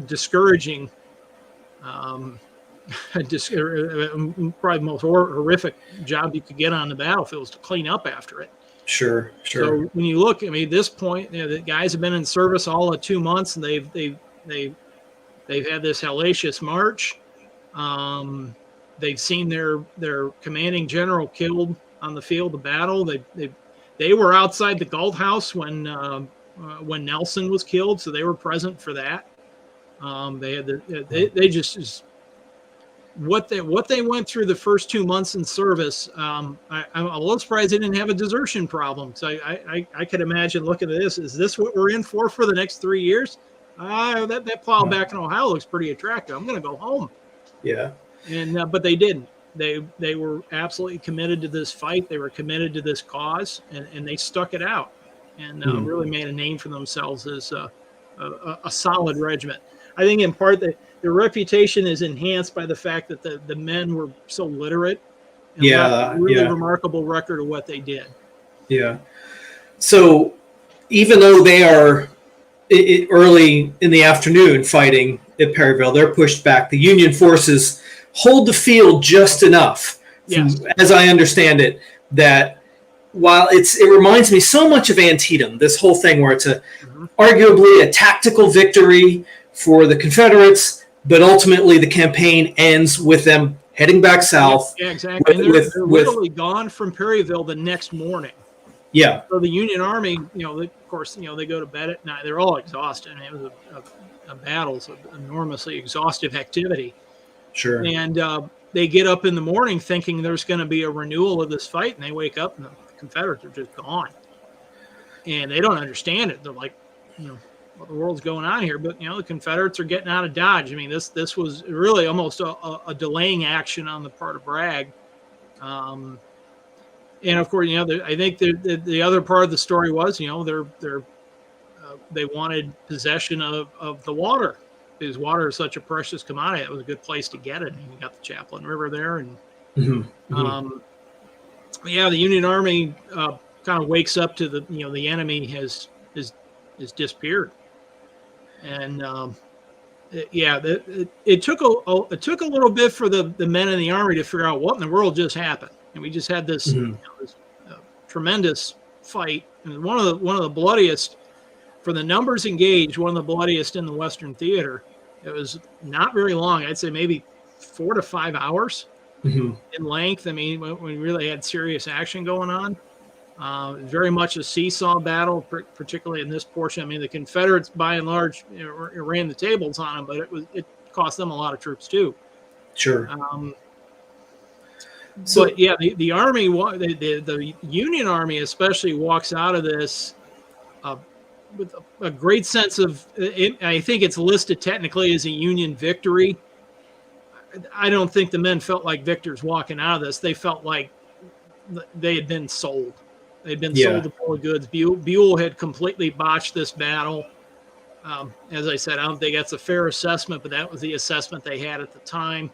discouraging, probably the most horrific job you could get on the battlefield was to clean up after it. Sure. So when you look, I mean, at this point, the guys have been in service all of 2 months, and they've had this hellacious march. They've seen their commanding general killed on the field of battle. They were outside the Galt House when Nelson was killed, so they were present for that. They just what they went through the first 2 months in service. I'm a little surprised they didn't have a desertion problem. So I could imagine looking at this. Is this what we're in for the next 3 years? That plow back in Ohio looks pretty attractive. I'm going to go home. Yeah. And but they didn't. they were absolutely committed to this fight. They were committed to this cause, and they stuck it out, and really made a name for themselves as a solid regiment. I think in part that their reputation is enhanced by the fact that the men were so literate and left a really remarkable record of what they did. Yeah. So even though they are early in the afternoon fighting at Perryville, they're pushed back. The Union forces hold the field just enough, as I understand it, that while it reminds me so much of Antietam, this whole thing where it's arguably a tactical victory for the Confederates, but ultimately the campaign ends with them heading back south. Yeah, exactly. And they're literally gone from Perryville the next morning. Yeah. So the Union Army, of course, they go to bed at night. They're all exhausted. I mean, it was a battle, so enormously exhaustive activity. Sure. And they get up in the morning thinking there's going to be a renewal of this fight, and they wake up and the Confederates are just gone. And they don't understand it. They're like, what the world's going on here? But the Confederates are getting out of Dodge. I mean, this was really almost a delaying action on the part of Bragg. And of course, I think the other part of the story was, they wanted possession of the water, because water is such a precious commodity. It was a good place to get it. And you got the Chaplin River there, and the Union Army kind of wakes up to the enemy has disappeared, and it took a little bit for the men in the Army to figure out what in the world just happened. And we just had this, this tremendous fight, and one of the bloodiest, for the numbers engaged, one of the bloodiest in the Western Theater. It was not very long. I'd say maybe 4 to 5 hours in length. I mean, we really had serious action going on. Very much a seesaw battle, particularly in this portion. I mean, the Confederates, by and large, ran the tables on them, but it cost them a lot of troops too. Sure. But yeah, the Army, the Union Army especially, walks out of this with a great sense of, I think it's listed technically as a Union victory. I don't think the men felt like victors walking out of this. They felt like they had been sold. They'd been sold a bill of goods. Buell had completely botched this battle. As I said, I don't think that's a fair assessment, but that was the assessment they had at the time.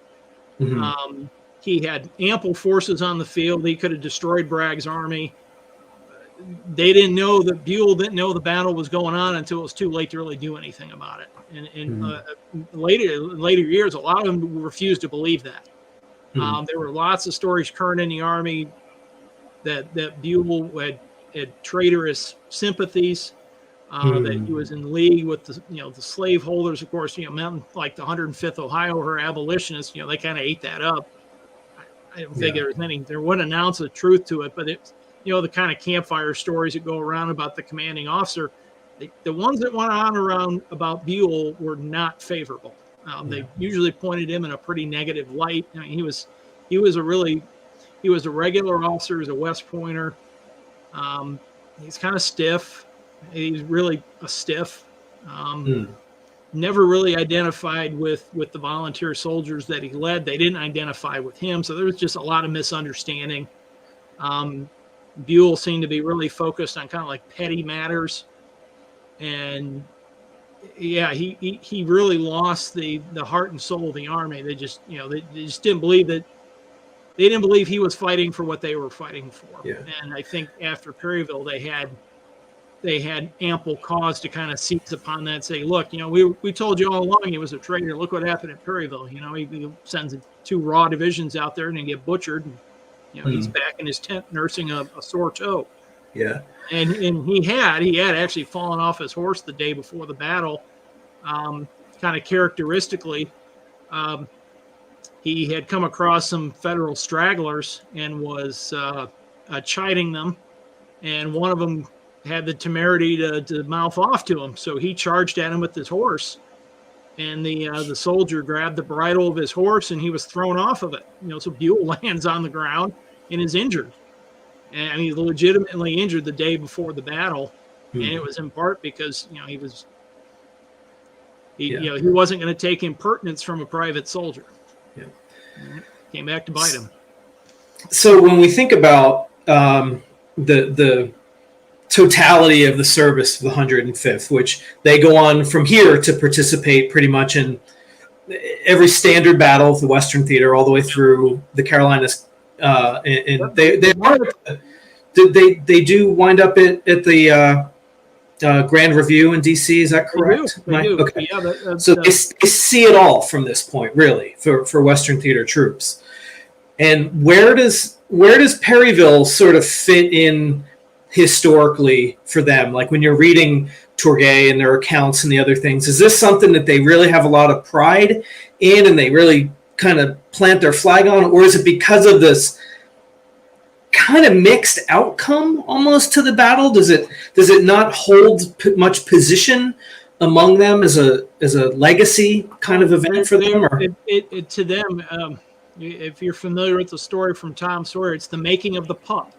He had ample forces on the field. He could have destroyed Bragg's army. They didn't know that Buell didn't know the battle was going on until it was too late to really do anything about it. And later years, a lot of them refused to believe that. There were lots of stories current in the Army that Buell had traitorous sympathies, that he was in league with the slaveholders. Of course, men like the 105th Ohio, or abolitionists, they kind of ate that up. I don't think there wasn't an ounce of truth to it, but it's, the kind of campfire stories that go around about the commanding officer, the ones that went on around about Buell were not favorable. They usually pointed him in a pretty negative light. I mean, he was a regular officer, as a West Pointer. He's kind of stiff. He's really a stiff. Never really identified with the volunteer soldiers that he led. They didn't identify with him, so there was just a lot of misunderstanding. Buell seemed to be really focused on kind of like petty matters, and he really lost the heart and soul of the Army. They just didn't believe that. They didn't believe he was fighting for what they were fighting for. And I think after Perryville, they had ample cause to kind of seize upon that and say, look, we told you all along he was a traitor. Look what happened at Perryville. He sends 2 raw divisions out there and they get butchered. And, he's back in his tent nursing a sore toe. Yeah. And he had actually fallen off his horse the day before the battle. Kind of characteristically, he had come across some Federal stragglers and was chiding them. And one of them had the temerity to mouth off to him. So he charged at him with his horse. And the soldier grabbed the bridle of his horse and he was thrown off of it. So Buell lands on the ground and is injured. And he's legitimately injured the day before the battle. And it was in part because, he wasn't going to take impertinence from a private soldier. Came back to bite him. So when we think about the totality of the service of the 105th, which they go on from here to participate pretty much in every standard battle of the Western Theater, all the way through the Carolinas, and they do wind up at the Grand Review in DC. Is that correct? They do. Okay. Yeah, So they see it all from this point, really, for Western Theater troops. And where does Perryville sort of fit in historically for them? Like when you're reading Tourguet and their accounts and the other things, is this something that they really have a lot of pride in and they really kind of plant their flag on, or is it because of this kind of mixed outcome almost to the battle? Does it not hold much position among them as a legacy kind of event for them? Or? To them, if you're familiar with the story from Tom Sawyer, it's the making of the pup.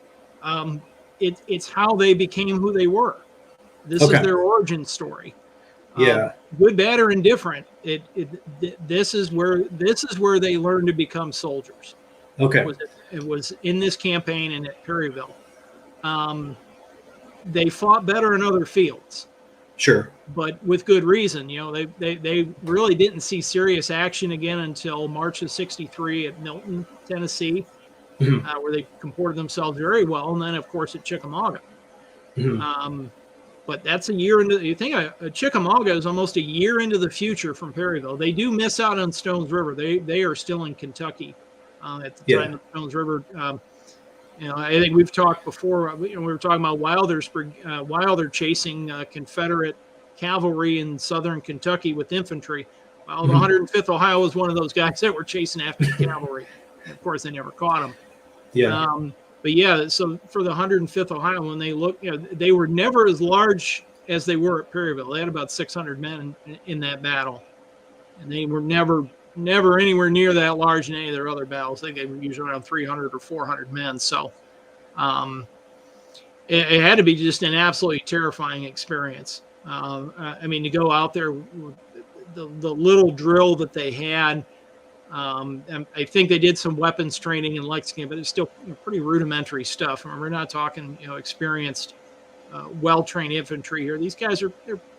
It's how they became who they were. This is their origin story. Good, bad, or indifferent. This is where they learned to become soldiers. Okay. It was in this campaign and at Perryville. They fought better in other fields. Sure. But with good reason. You know, they really didn't see serious action again until March of '63 at Milton, Tennessee, where they comported themselves very well. And then, of course, at Chickamauga. But that's a year into, you think Chickamauga is almost a year into the future from Perryville. They do miss out on Stones River. They are still in Kentucky at the time of Stones River. You know, I think we've talked before. We were talking about Wilder chasing Confederate cavalry in southern Kentucky with infantry. Well, the 105th Ohio was one of those guys that were chasing after the cavalry. Of course, they never caught them. Yeah. But yeah, so for the 105th Ohio, when they look, you know, they were never as large as they were at Perryville. They had about 600 men in that battle, and they were never anywhere near that large in any of their other battles. I think they were usually around 300 or 400 men. So it had to be just an absolutely terrifying experience. I mean, to go out there, the little drill that they had, and I think they did some weapons training in Lexington, but it's still pretty rudimentary stuff. I mean, we're not talking, experienced, well-trained infantry here. These guys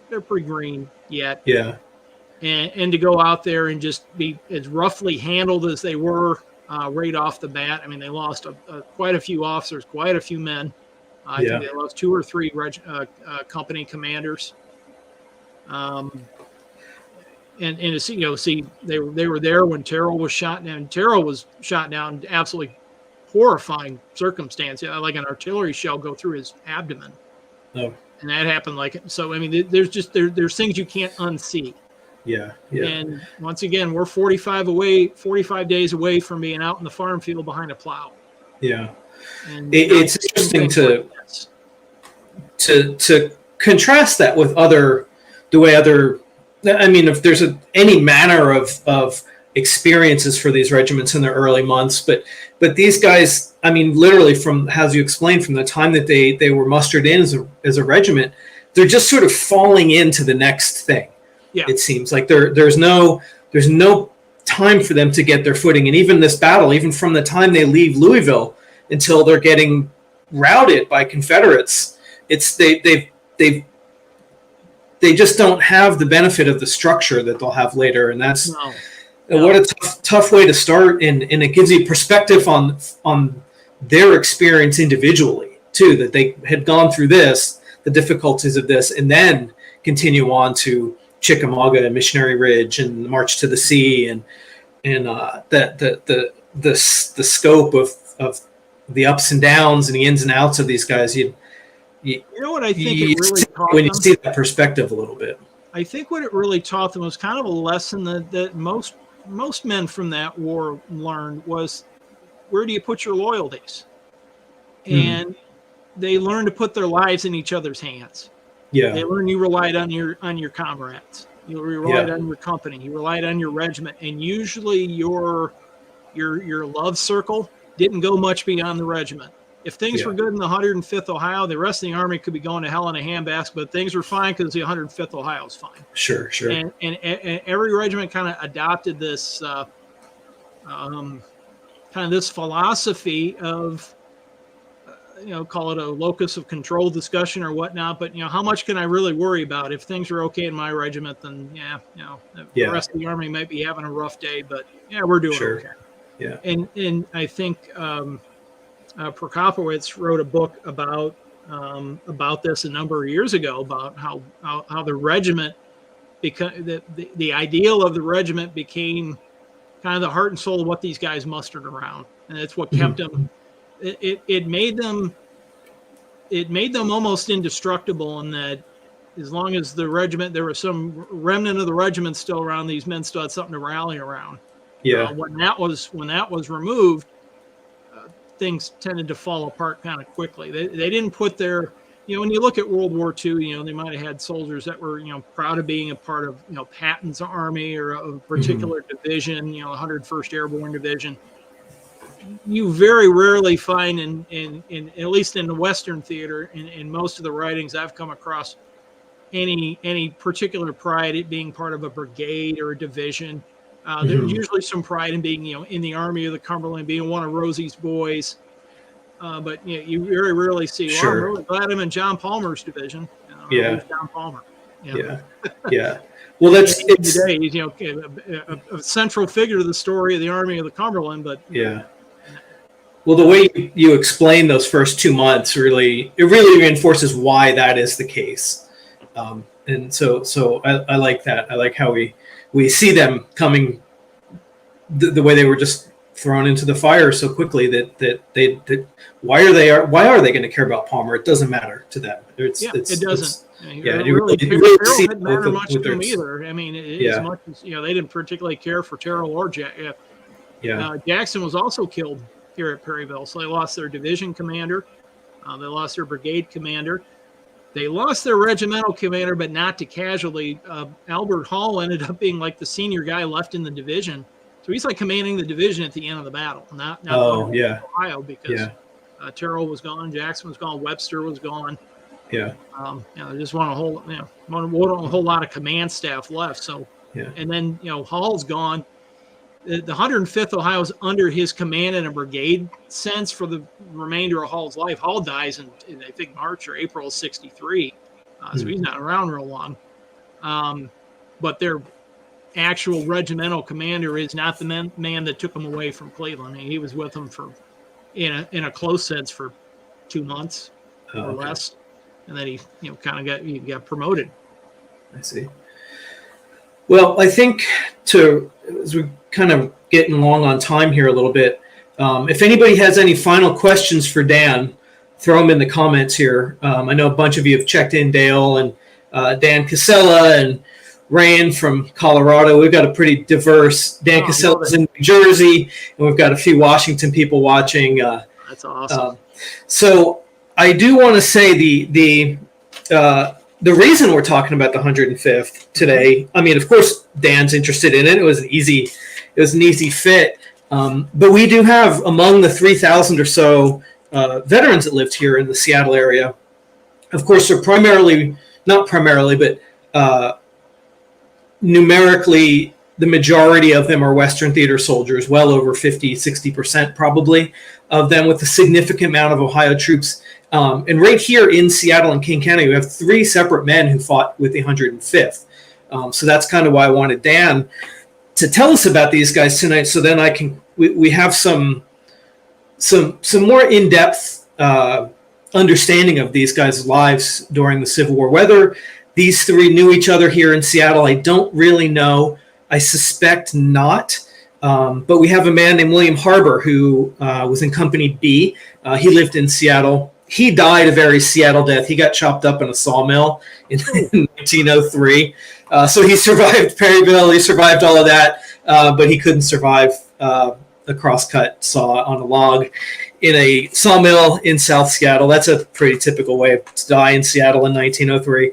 they're pretty green yet. Yeah. And to go out there and just be as roughly handled as they were right off the bat. I mean, they lost quite a few officers, quite a few men. I think they lost 2 or 3 company commanders. And they were there when Terrell was shot down. Terrell was shot down in absolutely horrifying circumstance. Like an artillery shell go through his abdomen. Oh. And that happened so, I mean, there's things you can't unsee. Yeah. And once again, we're 45 days away from being out in the farm field behind a plow. Yeah. And it's interesting to contrast that with if there's any manner of experiences for these regiments in their early months, but these guys, I mean, literally from, as you explained, from the time that they were mustered in as a regiment, they're just sort of falling into the next thing. Yeah. It seems like there's no time for them to get their footing. And even this battle, even from the time they leave Louisville until they're getting routed by Confederates, they just don't have the benefit of the structure that they'll have later. And that's what a tough way to start. And it gives you perspective on their experience individually too, that they had gone through this, the difficulties of this, and then continue on to Chickamauga and Missionary Ridge and the March to the Sea and the scope of the ups and downs and the ins and outs of these guys. You know what I think it really taught when you them? See that perspective a little bit. I think what it really taught them was kind of a lesson that most men from that war learned was, where do you put your loyalties? And they learned to put their lives in each other's hands. Yeah. They learned you relied on your comrades. You relied on your company. You relied on your regiment, and usually your love circle didn't go much beyond the regiment. If things were good in the 105th Ohio, the rest of the Army could be going to hell in a handbasket, but things were fine because the 105th Ohio was fine. Sure. And every regiment kind of adopted this kind kind of this philosophy of, call it a locus of control discussion or whatnot, but how much can I really worry about? If things are okay in my regiment, then the rest of the Army might be having a rough day, but we're doing okay. Yeah. And I think Prokopowicz wrote a book about this a number of years ago, about how the regiment, because the ideal of the regiment became kind of the heart and soul of what these guys mustered around, and it's what kept them. It made them almost indestructible, in that as long as the regiment, there was some remnant of the regiment still around, these men still had something to rally around. Yeah. When that was removed, things tended to fall apart kind of quickly. They didn't put their, when you look at World War II, they might have had soldiers that were, proud of being a part of, Patton's army or a particular division, 101st Airborne Division. You very rarely find in at least in the Western theater, in most of the writings I've come across, any particular pride at being part of a brigade or a division. There's usually some pride in being, in the Army of the Cumberland, being one of Rosie's boys. But you very rarely see. Well, I'm really glad I'm in John Palmer's division. Who's John Palmer? Yeah. Well, that's today. He's a central figure to the story of the Army of the Cumberland. But well, the way you explain those first 2 months really reinforces why that is the case. And so I like that. I like how we see them coming the way they were just thrown into the fire so quickly that why are they going to care about Palmer? It doesn't matter to them. It doesn't. It really didn't matter much to them either. I mean, as much as they didn't particularly care for Terrell or Jackson was also killed here at Perryville, so they lost their division commander, they lost their brigade commander. They lost their regimental commander, but not to casualty. Albert Hall ended up being like the senior guy left in the division. So he's like commanding the division at the end of the battle, not Ohio, because Terrell was gone, Jackson was gone, Webster was gone. There just wasn't a whole lot of command staff left. So, and then Hall's gone. The 105th Ohio is under his command in a brigade sense for the remainder of Hall's life. Hall dies in I think March or April of '63, so he's not around real long. But their actual regimental commander is not the man that took him away from Cleveland. I mean, he was with them for, in a close sense, for 2 months or less, and then he kind of got promoted. I see. Well, I think as we're kind of getting along on time here a little bit, if anybody has any final questions for Dan, throw them in the comments here. I know a bunch of you have checked in, Dale and Dan Casella and Ryan from Colorado. We've got a pretty diverse. Dan Casella's in New Jersey, and we've got a few Washington people watching. That's awesome. So I do want to say the reason we're talking about the 105th today, I mean, of course, Dan's interested in it. It was an easy fit. But we do have, among the 3,000 or so veterans that lived here in the Seattle area, of course, they're not primarily, but numerically, the majority of them are Western theater soldiers, well over 50-60% probably of them, with a significant amount of Ohio troops. And right here in Seattle and King County, we have 3 separate men who fought with the 105th. So that's kind of why I wanted Dan to tell us about these guys tonight, so then we have some more in-depth understanding of these guys' lives during the Civil War. Whether these 3 knew each other here in Seattle, I don't really know. I suspect not. But we have a man named William Harbor who was in Company B. He lived in Seattle. He died a very Seattle death. He got chopped up in a sawmill in 1903. So he survived Perryville. He survived all of that, but he couldn't survive a crosscut saw on a log in a sawmill in South Seattle. That's a pretty typical way to die in Seattle in 1903.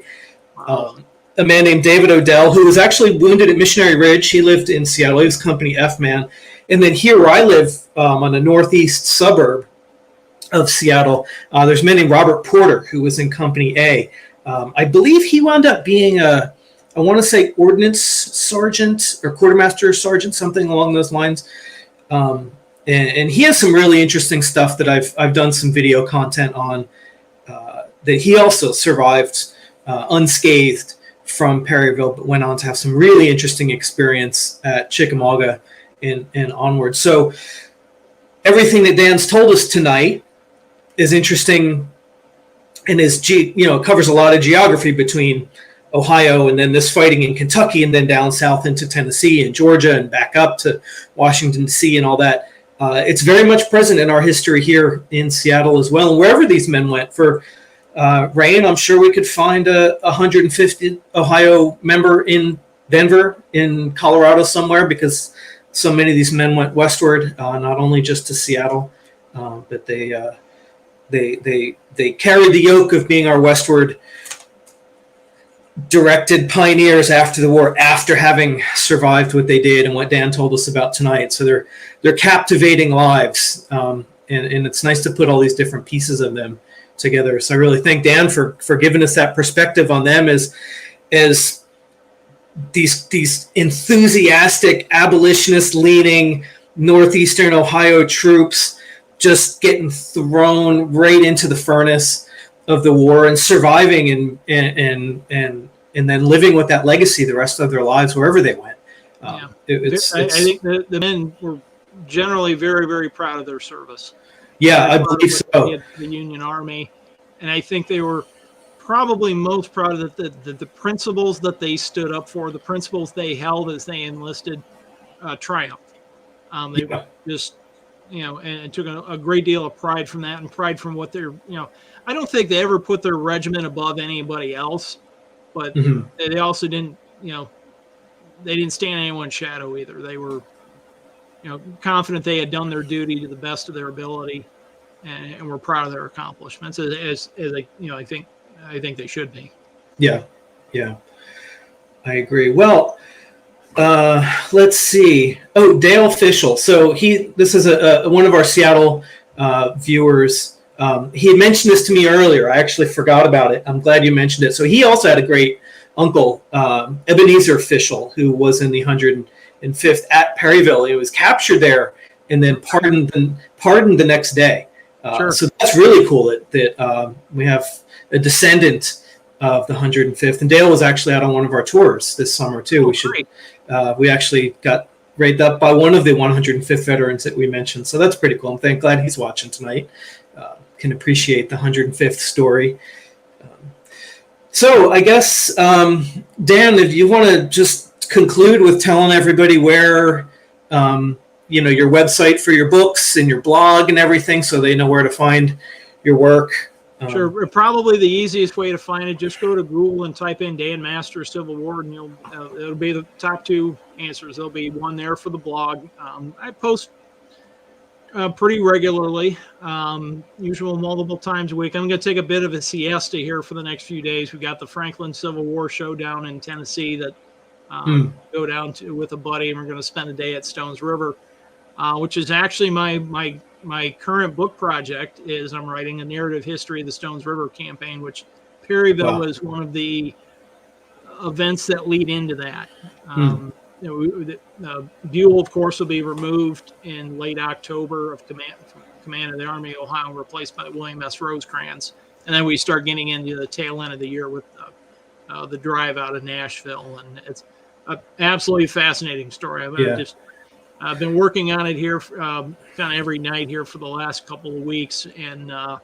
A man named David Odell, who was actually wounded at Missionary Ridge. He lived in Seattle. He was Company F man. And then here where I live on a northeast suburb of Seattle, there's a man named Robert Porter, who was in Company A. I believe he wound up being I want to say ordnance sergeant or quartermaster sergeant, something along those lines. and he has some really interesting stuff that I've done some video content on. That he also survived unscathed from Perryville, but went on to have some really interesting experience at Chickamauga and onward. So everything that Dan's told us tonight is interesting, and covers a lot of geography between Ohio and then this fighting in Kentucky and then down south into Tennessee and Georgia and back up to Washington, D.C. and all that. It's very much present in our history here in Seattle as well. And wherever these men went for Rain, I'm sure we could find a 150 Ohio member in Denver, in Colorado somewhere, because so many of these men went westward, not only just to Seattle, but they carried the yoke of being our westward directed pioneers after the war, after having survived what they did and what Dan told us about tonight. So they're captivating lives, and it's nice to put all these different pieces of them together. So I really thank Dan for giving us that perspective on them as these enthusiastic abolitionist leaning Northeastern Ohio troops just getting thrown right into the furnace of the war and surviving and then living with that legacy the rest of their lives wherever they went. I think the men were generally very, very proud of their service. Yeah, I believe so. The Union Army, and I think they were probably most proud of the principles that they stood up for, the principles they held as they enlisted, triumphed. They just, and took a great deal of pride from that, and pride from what they're, I don't think they ever put their regiment above anybody else, but they also didn't, they didn't stand in anyone's shadow either. They were, confident they had done their duty to the best of their ability, and were proud of their accomplishments, as I think they should be. Yeah, I agree. Well, let's see. Oh, Dale Fischel. So this is one of our Seattle viewers. He had mentioned this to me earlier. I actually forgot about it. I'm glad you mentioned it. So he also had a great uncle, Ebenezer Fischel, who was in the 105th at Perryville. He was captured there and then pardoned the next day. Sure. So that's really cool that we have a descendant of the 105th. And Dale was actually out on one of our tours this summer too. We actually got rated up by one of the 105th veterans that we mentioned. So that's pretty cool. I'm glad he's watching tonight. Can appreciate the 105th story. So I guess, Dan, if you want to just conclude with telling everybody where, your website for your books and your blog and everything, so they know where to find your work. Sure. Probably the easiest way to find it, just go to Google and type in Dan Master Civil War, and it'll be the top two answers. There'll be one there for the blog. I post pretty regularly, usual multiple times a week. I'm going to take a bit of a siesta here for the next few days. We got the Franklin Civil War Showdown in Tennessee that go down to with a buddy, and we're going to spend a day at Stones River, which is actually my current book project. Is I'm writing a narrative history of the Stones River campaign, which Perryville was one of the events that lead into that. Buell, of course, will be removed in late October from command of the Army of Ohio, replaced by William S. Rosecrans. And then we start getting into the tail end of the year with the drive out of Nashville. And it's an absolutely fascinating story. I've been working on it here kind of every night here for the last couple of weeks. And I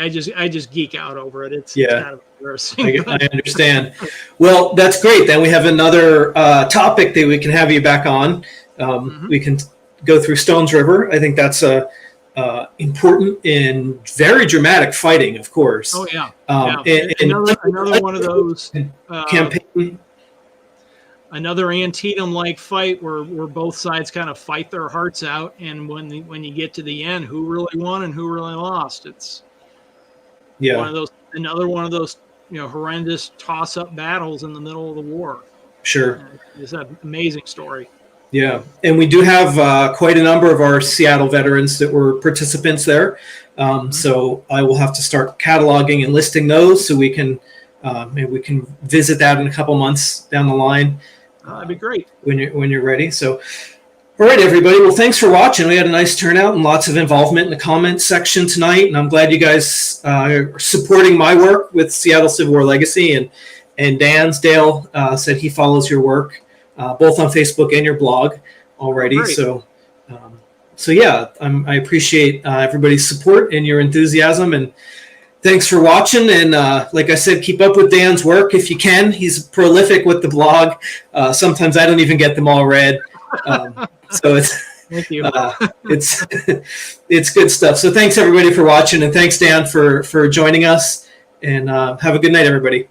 just geek out over it. It's kind of embarrassing. I understand. Well, that's great. Then we have another topic that we can have you back on. We can go through Stones River. I think that's important and very dramatic fighting, of course. Oh yeah. Another one of those campaign. Another Antietam-like fight where both sides kind of fight their hearts out, and when you get to the end, who really won and who really lost? It's another one of those horrendous toss-up battles in the middle of the war. Sure, it's an amazing story. Yeah, and we do have quite a number of our Seattle veterans that were participants there. So I will have to start cataloging and listing those, so we can maybe we can visit that in a couple months down the line. That'd be great when you're ready. So All right, everybody. Well, thanks for watching. We had a nice turnout and lots of involvement in the comments section tonight, and I'm glad you guys are supporting my work with Seattle Civil War Legacy. And Dansdale said he follows your work both on Facebook and your blog already. Great. So yeah, I appreciate everybody's support and your enthusiasm, and thanks for watching. And like I said, keep up with Dan's work if you can. He's prolific with the blog. Sometimes I don't even get them all read. So Thank you. It's good stuff. So thanks everybody for watching, and thanks Dan for joining us. And have a good night, everybody.